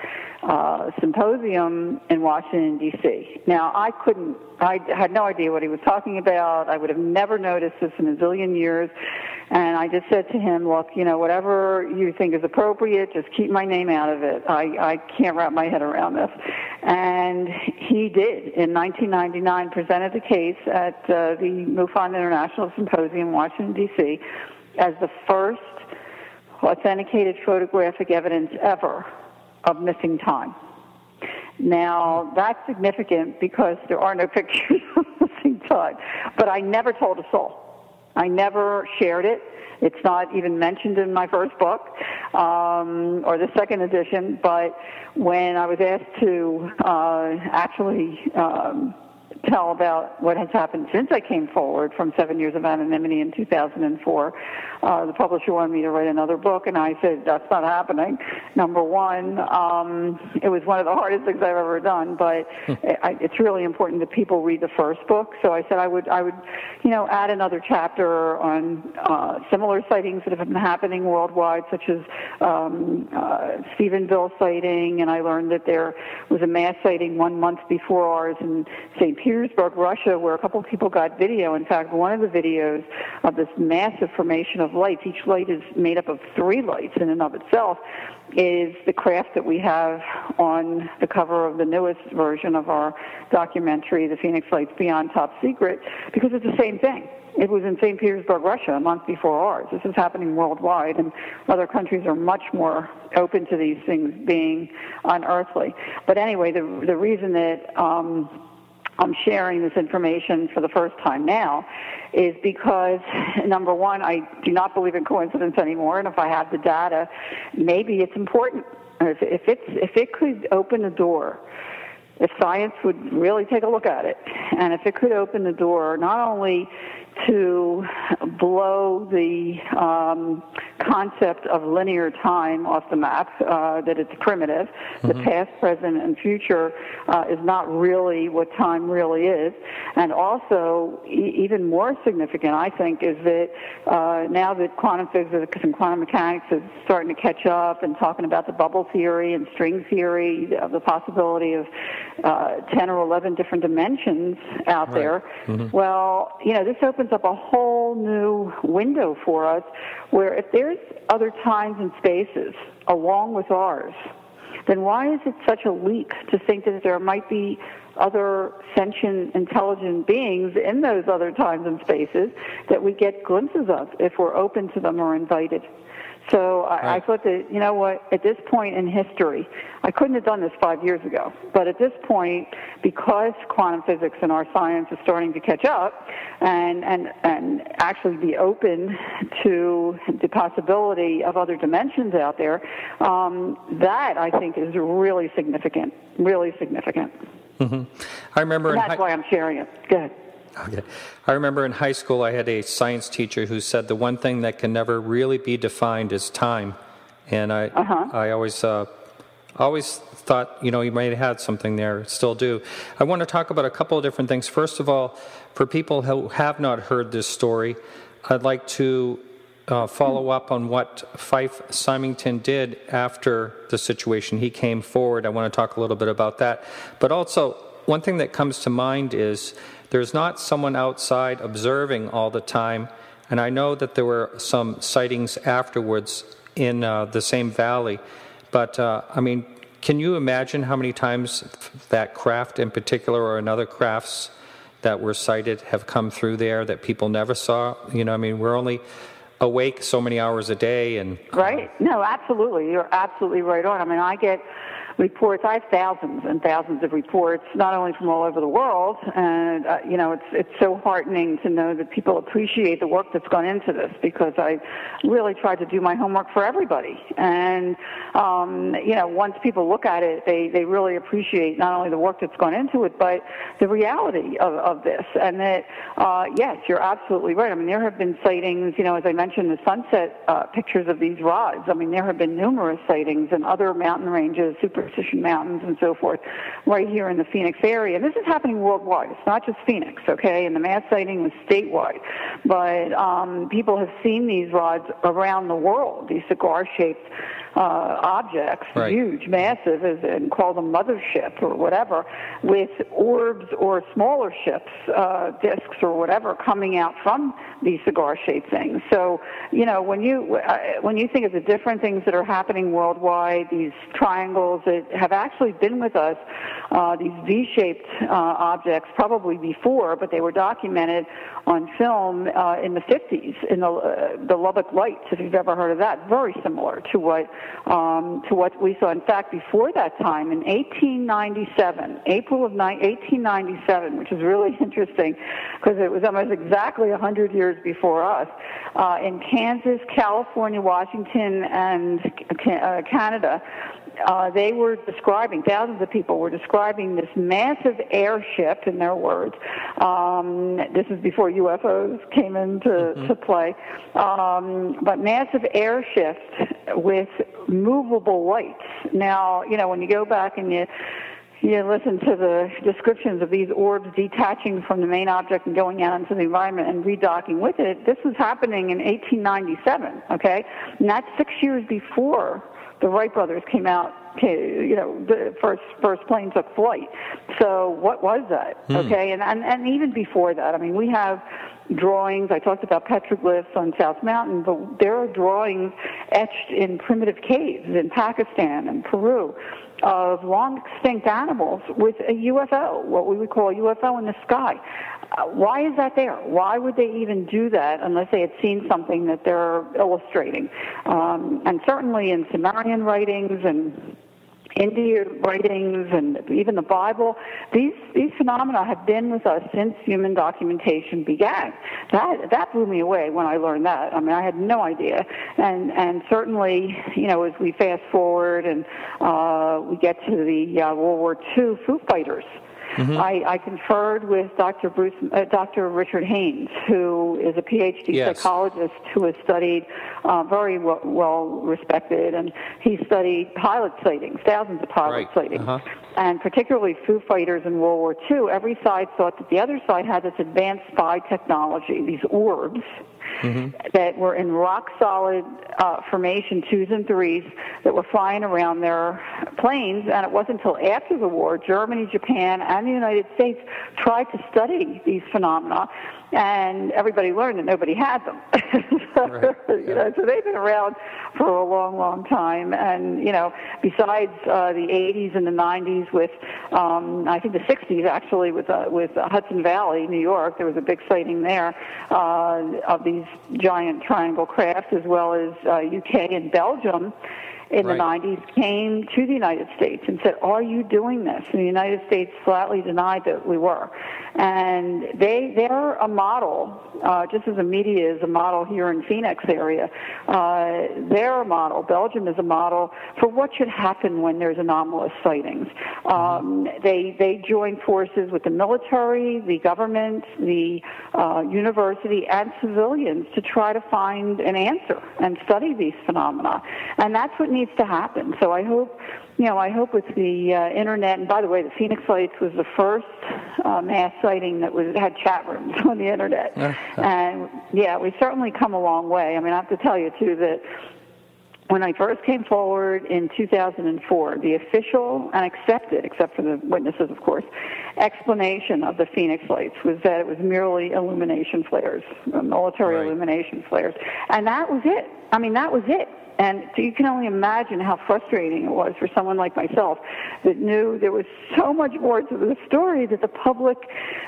symposium in Washington, D.C. Now, I had no idea what he was talking about. I would have never noticed this in a zillion years. And I just said to him, look, whatever you think is appropriate, just keep my name out of it. I can't wrap my head around this. And he did, in 1999, presented the case at the MUFON International Symposium in Washington, D.C., as the first authenticated photographic evidence ever of missing time. Now, that's significant because there are no pictures of missing time. But I never told a soul. I never shared it. It's not even mentioned in my first book or the second edition. But when I was asked to actually tell about what has happened since I came forward from 7 years of anonymity in 2004, the publisher wanted me to write another book, and I said, that's not happening. Number one, it was one of the hardest things I've ever done, but it's really important that people read the first book. So I said I would add another chapter on similar sightings that have been happening worldwide, such as Stephenville sighting, and I learned that there was a mass sighting 1 month before ours in St. Petersburg, Russia, where a couple of people got video. In fact, one of the videos of this massive formation of lights, each light is made up of 3 lights in and of itself, is the craft that we have on the cover of the newest version of our documentary, The Phoenix Lights Beyond Top Secret, because it's the same thing. It was in St. Petersburg, Russia, a month before ours. This is happening worldwide, and other countries are much more open to these things being unearthly. But anyway, the reason that I'm sharing this information for the first time now is because, number one, I do not believe in coincidence anymore, and if I have the data, maybe it's important. if it could open the door, if science would really take a look at it, and if it could open the door not only to blow the concept of linear time off the map, that it's primitive, the past, present, and future is not really what time really is, and also even more significant, I think, is that now that quantum physics and quantum mechanics is starting to catch up and talking about the bubble theory and string theory, of the possibility of 10 or 11 different dimensions out there, well, this opens up a whole new window for us where if there's other times and spaces along with ours, then why is it such a leap to think that there might be other sentient, intelligent beings in those other times and spaces that we get glimpses of if we're open to them or invited? So I thought that, you know what, at this point in history, I couldn't have done this 5 years ago, but at this point, because quantum physics and our science is starting to catch up and actually be open to the possibility of other dimensions out there, that I think is really significant, really significant. I remember, and that's why I'm sharing it. Go ahead. Okay. I remember in high school I had a science teacher who said the one thing that can never really be defined is time. And I always thought, he might have had something there, still do. I want to talk about a couple of different things. First of all, for people who have not heard this story, I'd like to follow up on what Fife Symington did after the situation. He came forward. I want to talk a little bit about that. But also, one thing that comes to mind is there's not someone outside observing all the time, and I know that there were some sightings afterwards in the same valley, but can you imagine how many times that craft in particular or another crafts that were sighted have come through there that people never saw? We're only awake so many hours a day. And Right. No, absolutely. You're absolutely right on. I get reports. I have thousands and thousands of reports, not only from all over the world, and it's so heartening to know that people appreciate the work that's gone into this, because I really tried to do my homework for everybody. And once people look at it, they really appreciate not only the work that's gone into it, but the reality of this. And that yes, you're absolutely right. There have been sightings. As I mentioned, the sunset pictures of these rods. There have been numerous sightings in other mountain ranges, Superstition Mountains and so forth, right here in the Phoenix area. And this is happening worldwide. It's not just Phoenix, okay? And the mass sighting is statewide. But people have seen these rods around the world, these cigar-shaped objects, right, huge, massive, and call them mothership or whatever, with orbs or smaller ships, discs or whatever, coming out from these cigar-shaped things. So, when you think of the different things that are happening worldwide, these triangles that have actually been with us, these V-shaped objects probably before, but they were documented on film in the 50s in the Lubbock Lights, if you've ever heard of that. Very similar to what we saw. In fact, before that time, in 1897, April of 1897, which is really interesting because it was almost exactly 100 years before us, in Kansas, California, Washington, and Canada, they were describing, thousands of people were describing this massive airship, in their words. This is before UFOs came into play. But massive airships with movable lights. Now, when you go back and you listen to the descriptions of these orbs detaching from the main object and going out into the environment and redocking with it, this was happening in 1897, okay? And that's 6 years before the Wright brothers came out, the first plane took flight. So what was that? Okay, and even before that, we have drawings. I talked about petroglyphs on South Mountain, but there are drawings etched in primitive caves in Pakistan and Peru of long extinct animals with a UFO, what we would call a UFO in the sky. Why is that there? Why would they even do that unless they had seen something that they're illustrating? And certainly in Sumerian writings and Indian writings and even the Bible, these phenomena have been with us since human documentation began. That blew me away when I learned that. I mean, I had no idea. And certainly, as we fast forward and we get to the World War II foo fighters, mm-hmm. I conferred with Dr. Richard Haynes, who is a PhD psychologist who has studied very well respected, and he studied pilot sightings, thousands of pilot sightings, and particularly foo fighters in World War II. Every side thought that the other side had this advanced spy technology, these orbs, mm-hmm. that were in rock-solid formation, 2s and 3s, that were flying around their planes, and it wasn't until after the war, Germany, Japan, and the United States tried to study these phenomena, and everybody learned that nobody had them. So they've been around for a long, long time, and, besides the 80s and the 90s with, I think the 60s actually, with Hudson Valley, New York, there was a big sighting there of these giant triangle crafts, as well as UK and Belgium in the 90s came to the United States and said, "Are you doing this?" And the United States flatly denied that we were. And they're a model, just as the media is a model here in Phoenix area. They're a model. Belgium is a model for what should happen when there's anomalous sightings. They join forces with the military, the government, the university, and civilians to try to find an answer and study these phenomena. And that's what needs to happen. So I hope with the internet, and by the way, the Phoenix Lights was the first mass sighting that had chat rooms on the internet. And we certainly come a long way. I mean, I have to tell you too that when I first came forward in 2004, the official and accepted, except for the witnesses, of course, explanation of the Phoenix Lights was that it was merely illumination flares, military illumination flares. And that was it. I mean, that was it. And so you can only imagine how frustrating it was for someone like myself that knew there was so much more to the story that the public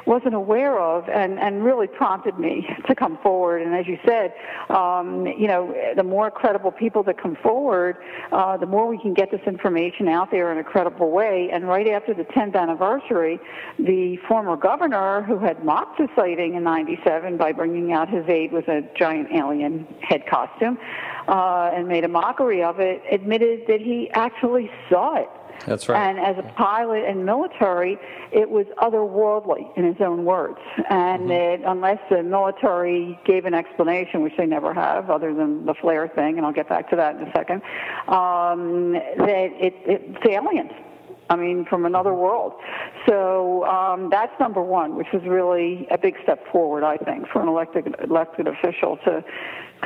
wasn't aware of, and really prompted me to come forward. And as you said, the more credible people that come forward, the more we can get this information out there in a credible way. And right after the 10th anniversary, the former governor, who had mocked the sighting in '97 by bringing out his aide with a giant alien head costume, and made a mockery of it, admitted that he actually saw it. That's right. And as a pilot and military, it was otherworldly, in his own words. And that unless the military gave an explanation, which they never have, other than the flare thing, and I'll get back to that in a second, that it's aliens. I mean, from another world. So that's number one, which was really a big step forward, I think, for an elected official to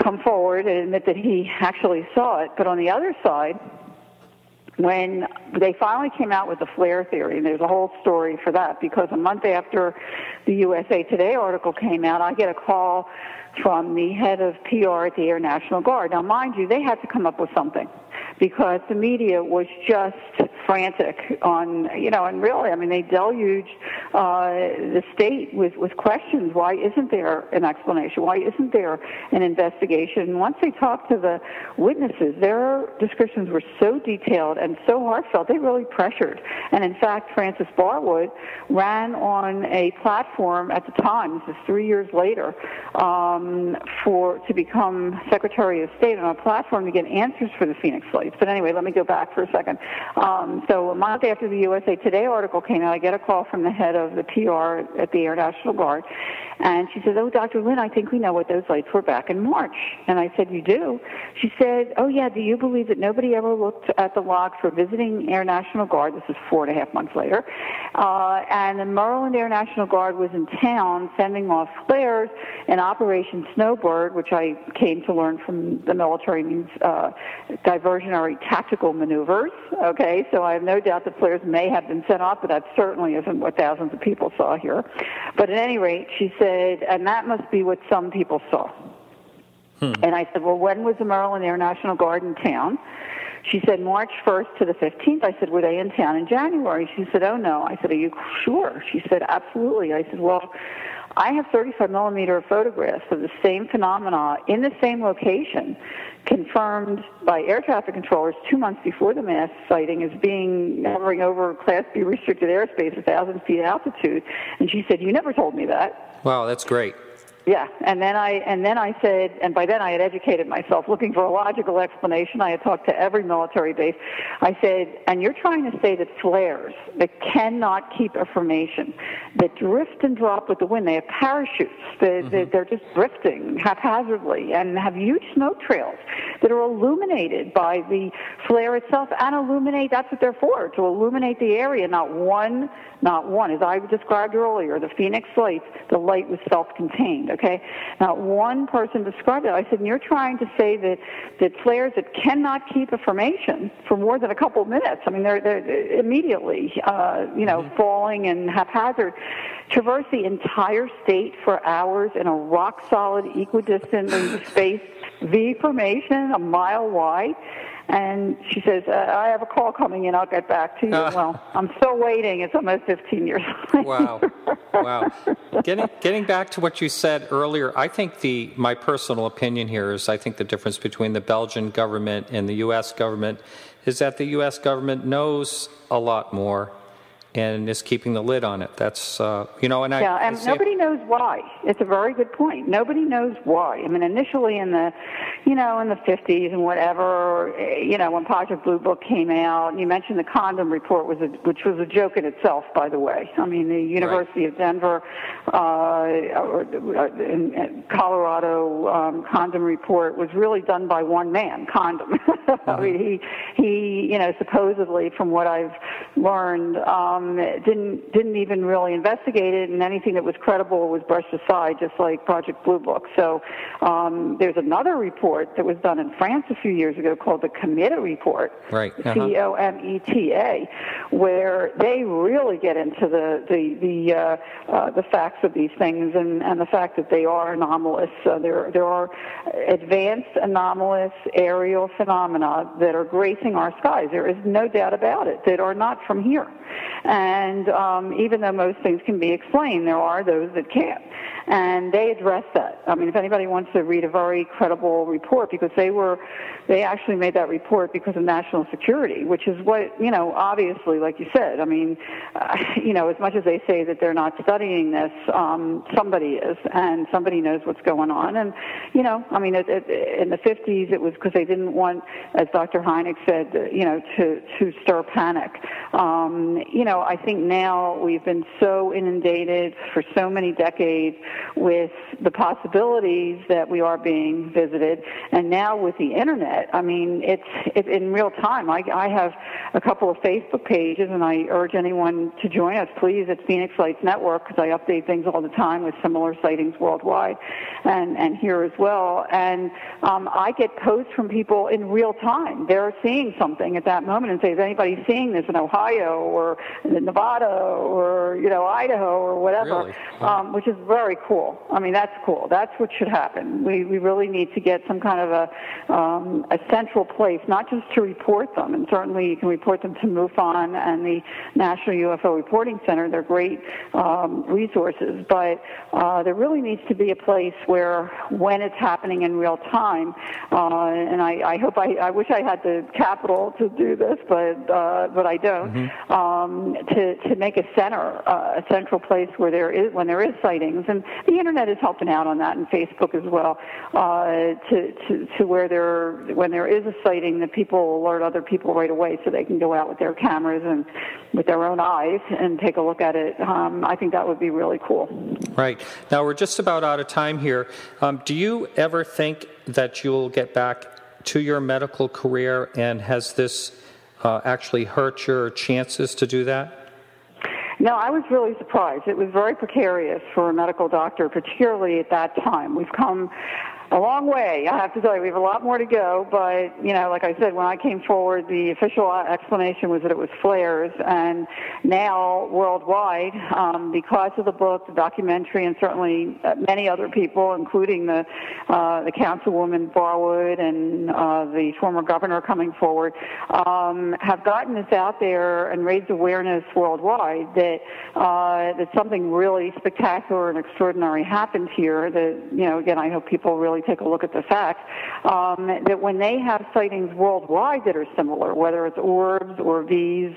come forward and admit that he actually saw it. But on the other side, when they finally came out with the flare theory, and there's a whole story for that, because a month after the USA Today article came out, I get a call from the head of PR at the Air National Guard. Now, mind you, they had to come up with something, because the media was just frantic on, and really, I mean, they deluged the state with questions. Why isn't there an explanation? Why isn't there an investigation? And once they talked to the witnesses, their descriptions were so detailed and so heartfelt, they really pressured. And in fact, Frances Barwood ran on a platform at the time, this is 3 years later, to become Secretary of State on a platform to get answers for the Phoenix Lights. But anyway, let me go back for a second. So a month after the USA Today article came out, I get a call from the head of the PR at the Air National Guard, and she says, "Oh, Dr. Lynne, I think we know what those lights were back in March." And I said, "You do?" She said, "Oh, yeah, do you believe that nobody ever looked at the logs for visiting Air National Guard?" This is 4.5 months later. And the Maryland Air National Guard was in town sending off flares in Operation Snowbird, which I came to learn from the military means diversionary tactical maneuvers. Okay, so I have no doubt that flares may have been sent off, but that certainly isn't what thousands of people saw here. But at any rate, she said, and that must be what some people saw. And I said, well, when was the Maryland Air National Guard in town? She said, March 1st to the 15th. I said, were they in town in January? She said, oh, no. I said, are you sure? She said, absolutely. I said, well, I have 35 millimeter photographs of the same phenomena in the same location, confirmed by air traffic controllers 2 months before the mass sighting as being hovering over Class B restricted airspace, 1,000 feet altitude. And she said, "You never told me that." Wow, that's great. Yeah, and then I said, and by then I had educated myself, looking for a logical explanation. I had talked to every military base. I said, and you're trying to say that flares that cannot keep a formation, that drift and drop with the wind, they have parachutes, they're just drifting haphazardly, and have huge smoke trails that are illuminated by the flare itself, and illuminate, that's what they're for, to illuminate the area. Not one, as I described earlier, the Phoenix lights, the light was self-contained. Okay, not one person described it. I said, and you're trying to say that flares that cannot keep a formation for more than a couple of minutes, I mean, they're immediately, falling and haphazard, traverse the entire state for hours in a rock-solid, equidistant spaced V formation, a mile wide. And she says, I have a call coming in. I'll get back to you. Well, I'm still waiting. It's almost 15 years later. Wow. Getting back to what you said earlier, I think my personal opinion here is I think the difference between the Belgian government and the U.S. government is that the U.S. government knows a lot more and is keeping the lid on it. That's, and nobody knows why. It's a very good point. Nobody knows why. I mean, initially in the 50s and whatever, when Project Blue Book came out, and you mentioned the condom report, which was a joke in itself, by the way. I mean, the University of Denver, in Colorado condom report was really done by one man, Condom. I mean, he supposedly, from what I've learned, didn't even really investigate it, and anything that was credible was brushed aside, just like Project Blue Book. So there's another report that was done in France a few years ago called the Cometa report, right? COMETA, where they really get into the facts of these things and the fact that they are anomalous. There are advanced anomalous aerial phenomena that are gracing our skies. There is no doubt about it, that are not from here. And even though most things can be explained, there are those that can't. And they address that. I mean, if anybody wants to read a very credible report, because they actually made that report because of national security, which is what, obviously, like you said, I mean, as much as they say that they're not studying this, somebody is, and somebody knows what's going on. And, I mean, in the 50s, it was because they didn't want, as Dr. Hynek said, to stir panic. I think now we've been so inundated for so many decades with the possibilities that we are being visited, and now with the internet, I mean, it's in real time. I have a couple of Facebook pages, and I urge anyone to join us, please, at Phoenix Lights Network, because I update things all the time with similar sightings worldwide and here as well. And I get posts from people in real time. They're seeing something at that moment and say, is anybody seeing this in Ohio or Nevada or, Idaho or whatever, really? Wow. Which is very cool. I mean, that's cool. That's what should happen. We really need to get some kind of a central place, not just to report them, and certainly you can report them to MUFON and the National UFO Reporting Center. They're great resources, but there really needs to be a place where, when it's happening in real time, and I wish I had the capital to do this, but I don't. To make a central place when there is sightings, and the internet is helping out on that, and Facebook as well, to where when there is a sighting, that people alert other people right away, so they can go out with their cameras and with their own eyes and take a look at it. I think that would be really cool. Right. Now we're just about out of time here. Do you ever think that you'll get back to your medical career, and has this actually hurt your chances to do that? No, I was really surprised. It was very precarious for a medical doctor, particularly at that time. We've come a long way, I have to tell you. We have a lot more to go, but, like I said, when I came forward, the official explanation was that it was flares, and now worldwide, because of the book, the documentary, and certainly many other people, including the councilwoman Barwood and the former governor coming forward, have gotten this out there and raised awareness worldwide that something really spectacular and extraordinary happened here. That, again, I hope people really really take a look at the facts, that when they have sightings worldwide that are similar, whether it's orbs or Vs,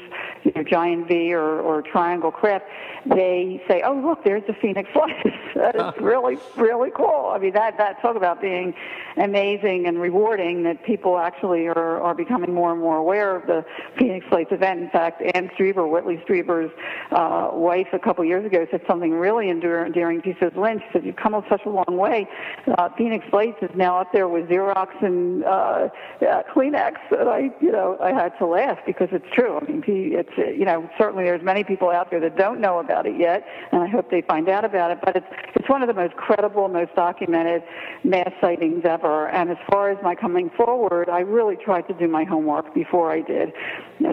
giant V or triangle craft, they say, oh, look, there's the Phoenix Lights. That is really, really cool. I mean, that talk about being amazing and rewarding, that people actually are becoming more and more aware of the Phoenix Lights event. In fact, Ann Strieber, Whitley Strieber's wife, a couple years ago said something really endearing. She says, Lynn, she said, you've come such a long way. Phoenix Lights is now up there with Xerox and Kleenex. And I had to laugh because it's true. I mean, it's certainly there's many people out there that don't know about it yet, and I hope they find out about it. But it's one of the most credible, most documented mass sightings ever. And as far as my coming forward, I really tried to do my homework before I did,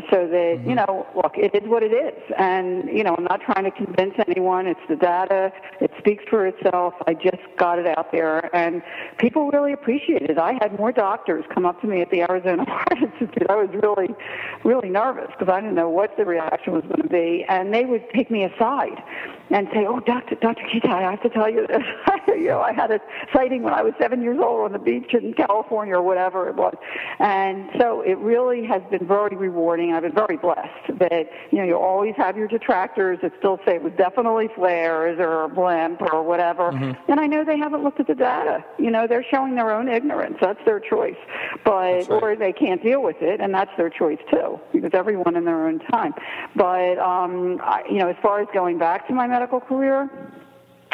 so that look, it is what it is, and I'm not trying to convince anyone. It's the data. It speaks for itself. I just got it out there, and people really appreciate it. I had more doctors come up to me at the Arizona Heart Institute. I was really, really nervous because I didn't know what the reaction was going to be, and they would take me aside and say, oh, Dr. Kitei, I have to tell you this. I had a sighting when I was 7 years old on the beach in California or whatever it was. And so it really has been very rewarding. I've been very blessed that, you always have your detractors that still say it was definitely flares or a blimp or whatever. Mm-hmm. And I know they haven't looked at the data. They're showing their own ignorance. That's their choice. But, right. Or they can't deal with it, and that's their choice too, because everyone in their own time. But, as far as going back to my medical career,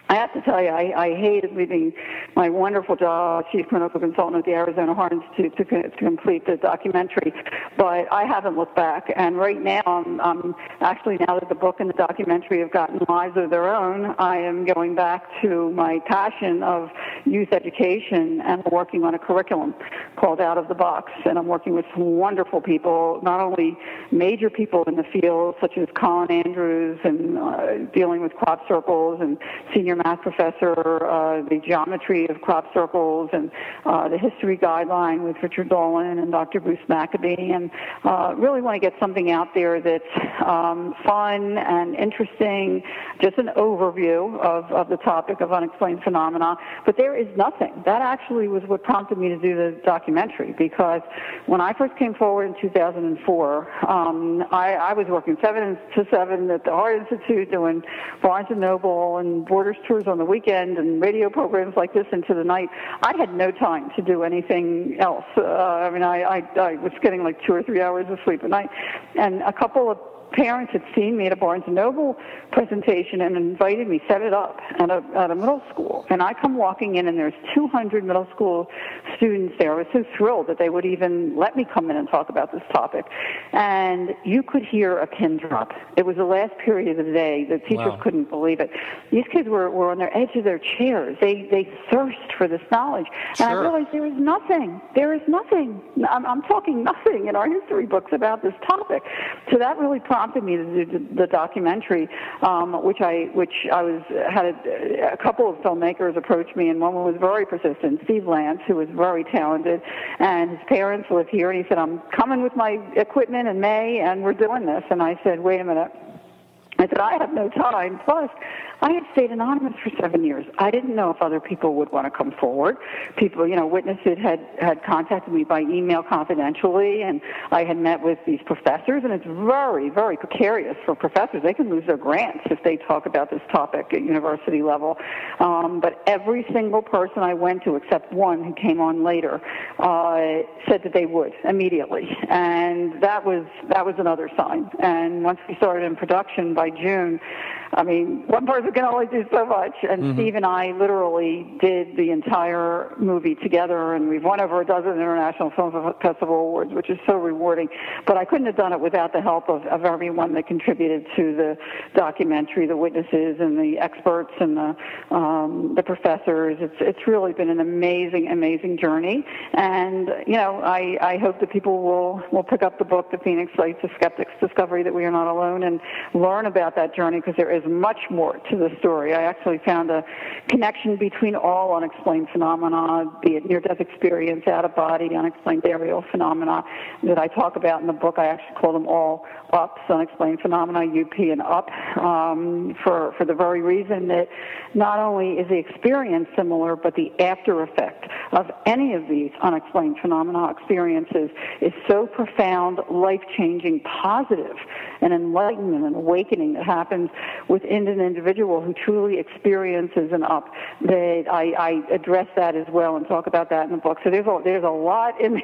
I have to tell you, I hated leaving my wonderful job, chief clinical consultant at the Arizona Heart Institute, to complete the documentary. But I haven't looked back. And right now, I'm actually, now that the book and the documentary have gotten lives of their own, I am going back to my passion of youth education and working on a curriculum called Out of the Box. And I'm working with some wonderful people, not only major people in the field, such as Colin Andrews, and dealing with crop circles, and senior math professor, the geometry of crop circles, and the history guideline with Richard Dolan and Dr. Bruce McAbee, and really want to get something out there that's fun and interesting, just an overview of the topic of unexplained phenomena. But there is nothing. That actually was what prompted me to do the documentary, because when I first came forward in 2004, I was working 7 to 7 at the Heart Institute, doing Barnes & Noble and Borders tours on the weekend and radio programs like this into the night. I had no time to do anything else. I was getting like 2 or 3 hours of sleep a night. And a couple of parents had seen me at a Barnes & Noble presentation and invited me, set it up at a middle school. And I come walking in, and there's 200 middle school students there. I was so thrilled that they would even let me come in and talk about this topic. And you could hear a pin drop. It was the last period of the day. The teachers couldn't believe it. These kids were on the edge of their chairs. They thirst for this knowledge. And I realized there is nothing. There is nothing. I'm talking nothing in our history books about this topic. So that really prompted me to do the documentary, which I had a couple of filmmakers approach me, and one was very persistent, Steve Lance, who was very talented, and his parents live here, and he said, I'm coming with my equipment in May, and we're doing this. And I said, wait a minute. I said, I have no time. Plus, I had stayed anonymous for 7 years. I didn't know if other people would want to come forward. People, witnesses had contacted me by email confidentially, and I had met with these professors, and it's very, very precarious for professors. They can lose their grants if they talk about this topic at university level. But every single person I went to, except one who came on later, said that they would immediately. And that was another sign. And once we started in production by June, one person can only do so much, and Steve and I literally did the entire movie together, and we've won over a dozen International Film Festival awards, which is so rewarding. But I couldn't have done it without the help of everyone that contributed to the documentary, the witnesses and the experts and the professors. It's really been an amazing, amazing journey, and I hope that people will pick up the book, The Phoenix Lights: A Skeptic's Discovery That We Are Not Alone, and learn about that journey, because there is much more to to the story. I actually found a connection between all unexplained phenomena, be it near-death experience, out-of-body, unexplained aerial phenomena that I talk about in the book. I actually call them all UPS, unexplained phenomena, UP and UP, for the very reason that not only is the experience similar, but the after effect of any of these unexplained phenomena experiences is so profound, life-changing, positive, and enlightenment and awakening that happens within an individual who truly experiences an UP. That I address that as well and talk about that in the book. So there's a lot in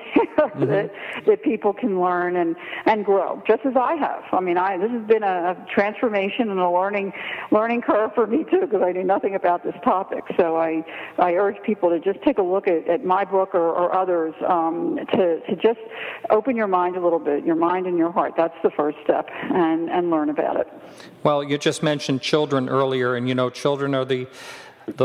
there that people can learn and grow, just as I have. I mean, this has been a transformation and a learning curve for me too, because I knew nothing about this topic. So I urge people to just take a look at my book or others, to just open your mind a little bit, your mind and your heart. That's the first step, and learn about it. Well, you just mentioned children earlier, and children are the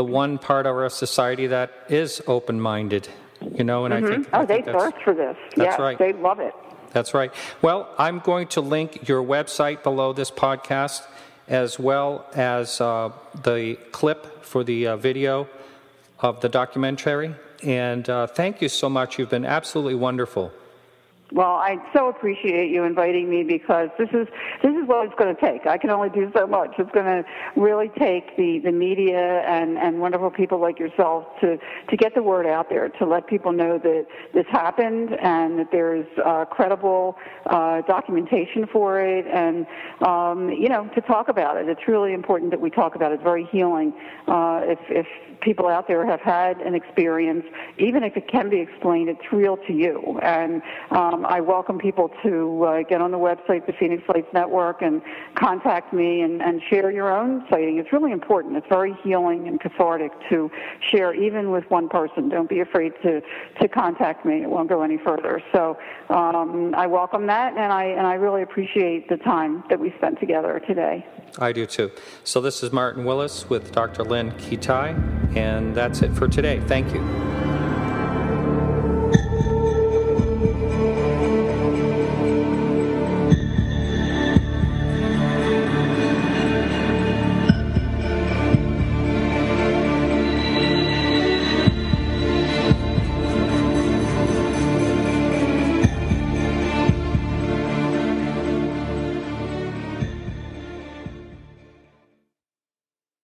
one part of our society that is open-minded, and I think they thirst for this. That's right. They love it. That's right. Well, I'm going to link your website below this podcast, as well as the clip for the video of the documentary. And thank you so much. You've been absolutely wonderful. Well, I so appreciate you inviting me, because this is what it's going to take. I can only do so much. It's going to really take the media and wonderful people like yourself to get the word out there, to let people know that this happened and that there's credible documentation for it, and to talk about it. It's really important that we talk about it. It's very healing. If people out there have had an experience, even if it can be explained, it's real to you. And I welcome people to get on the website, the Phoenix Lights Network, and contact me and share your own sighting. It's really important. It's very healing and cathartic to share, even with one person. Don't be afraid to contact me. It won't go any further. So I welcome that, and I really appreciate the time that we spent together today. I do too. So this is Martin Willis with Dr. Lynne Kitei, and that's it for today. Thank you.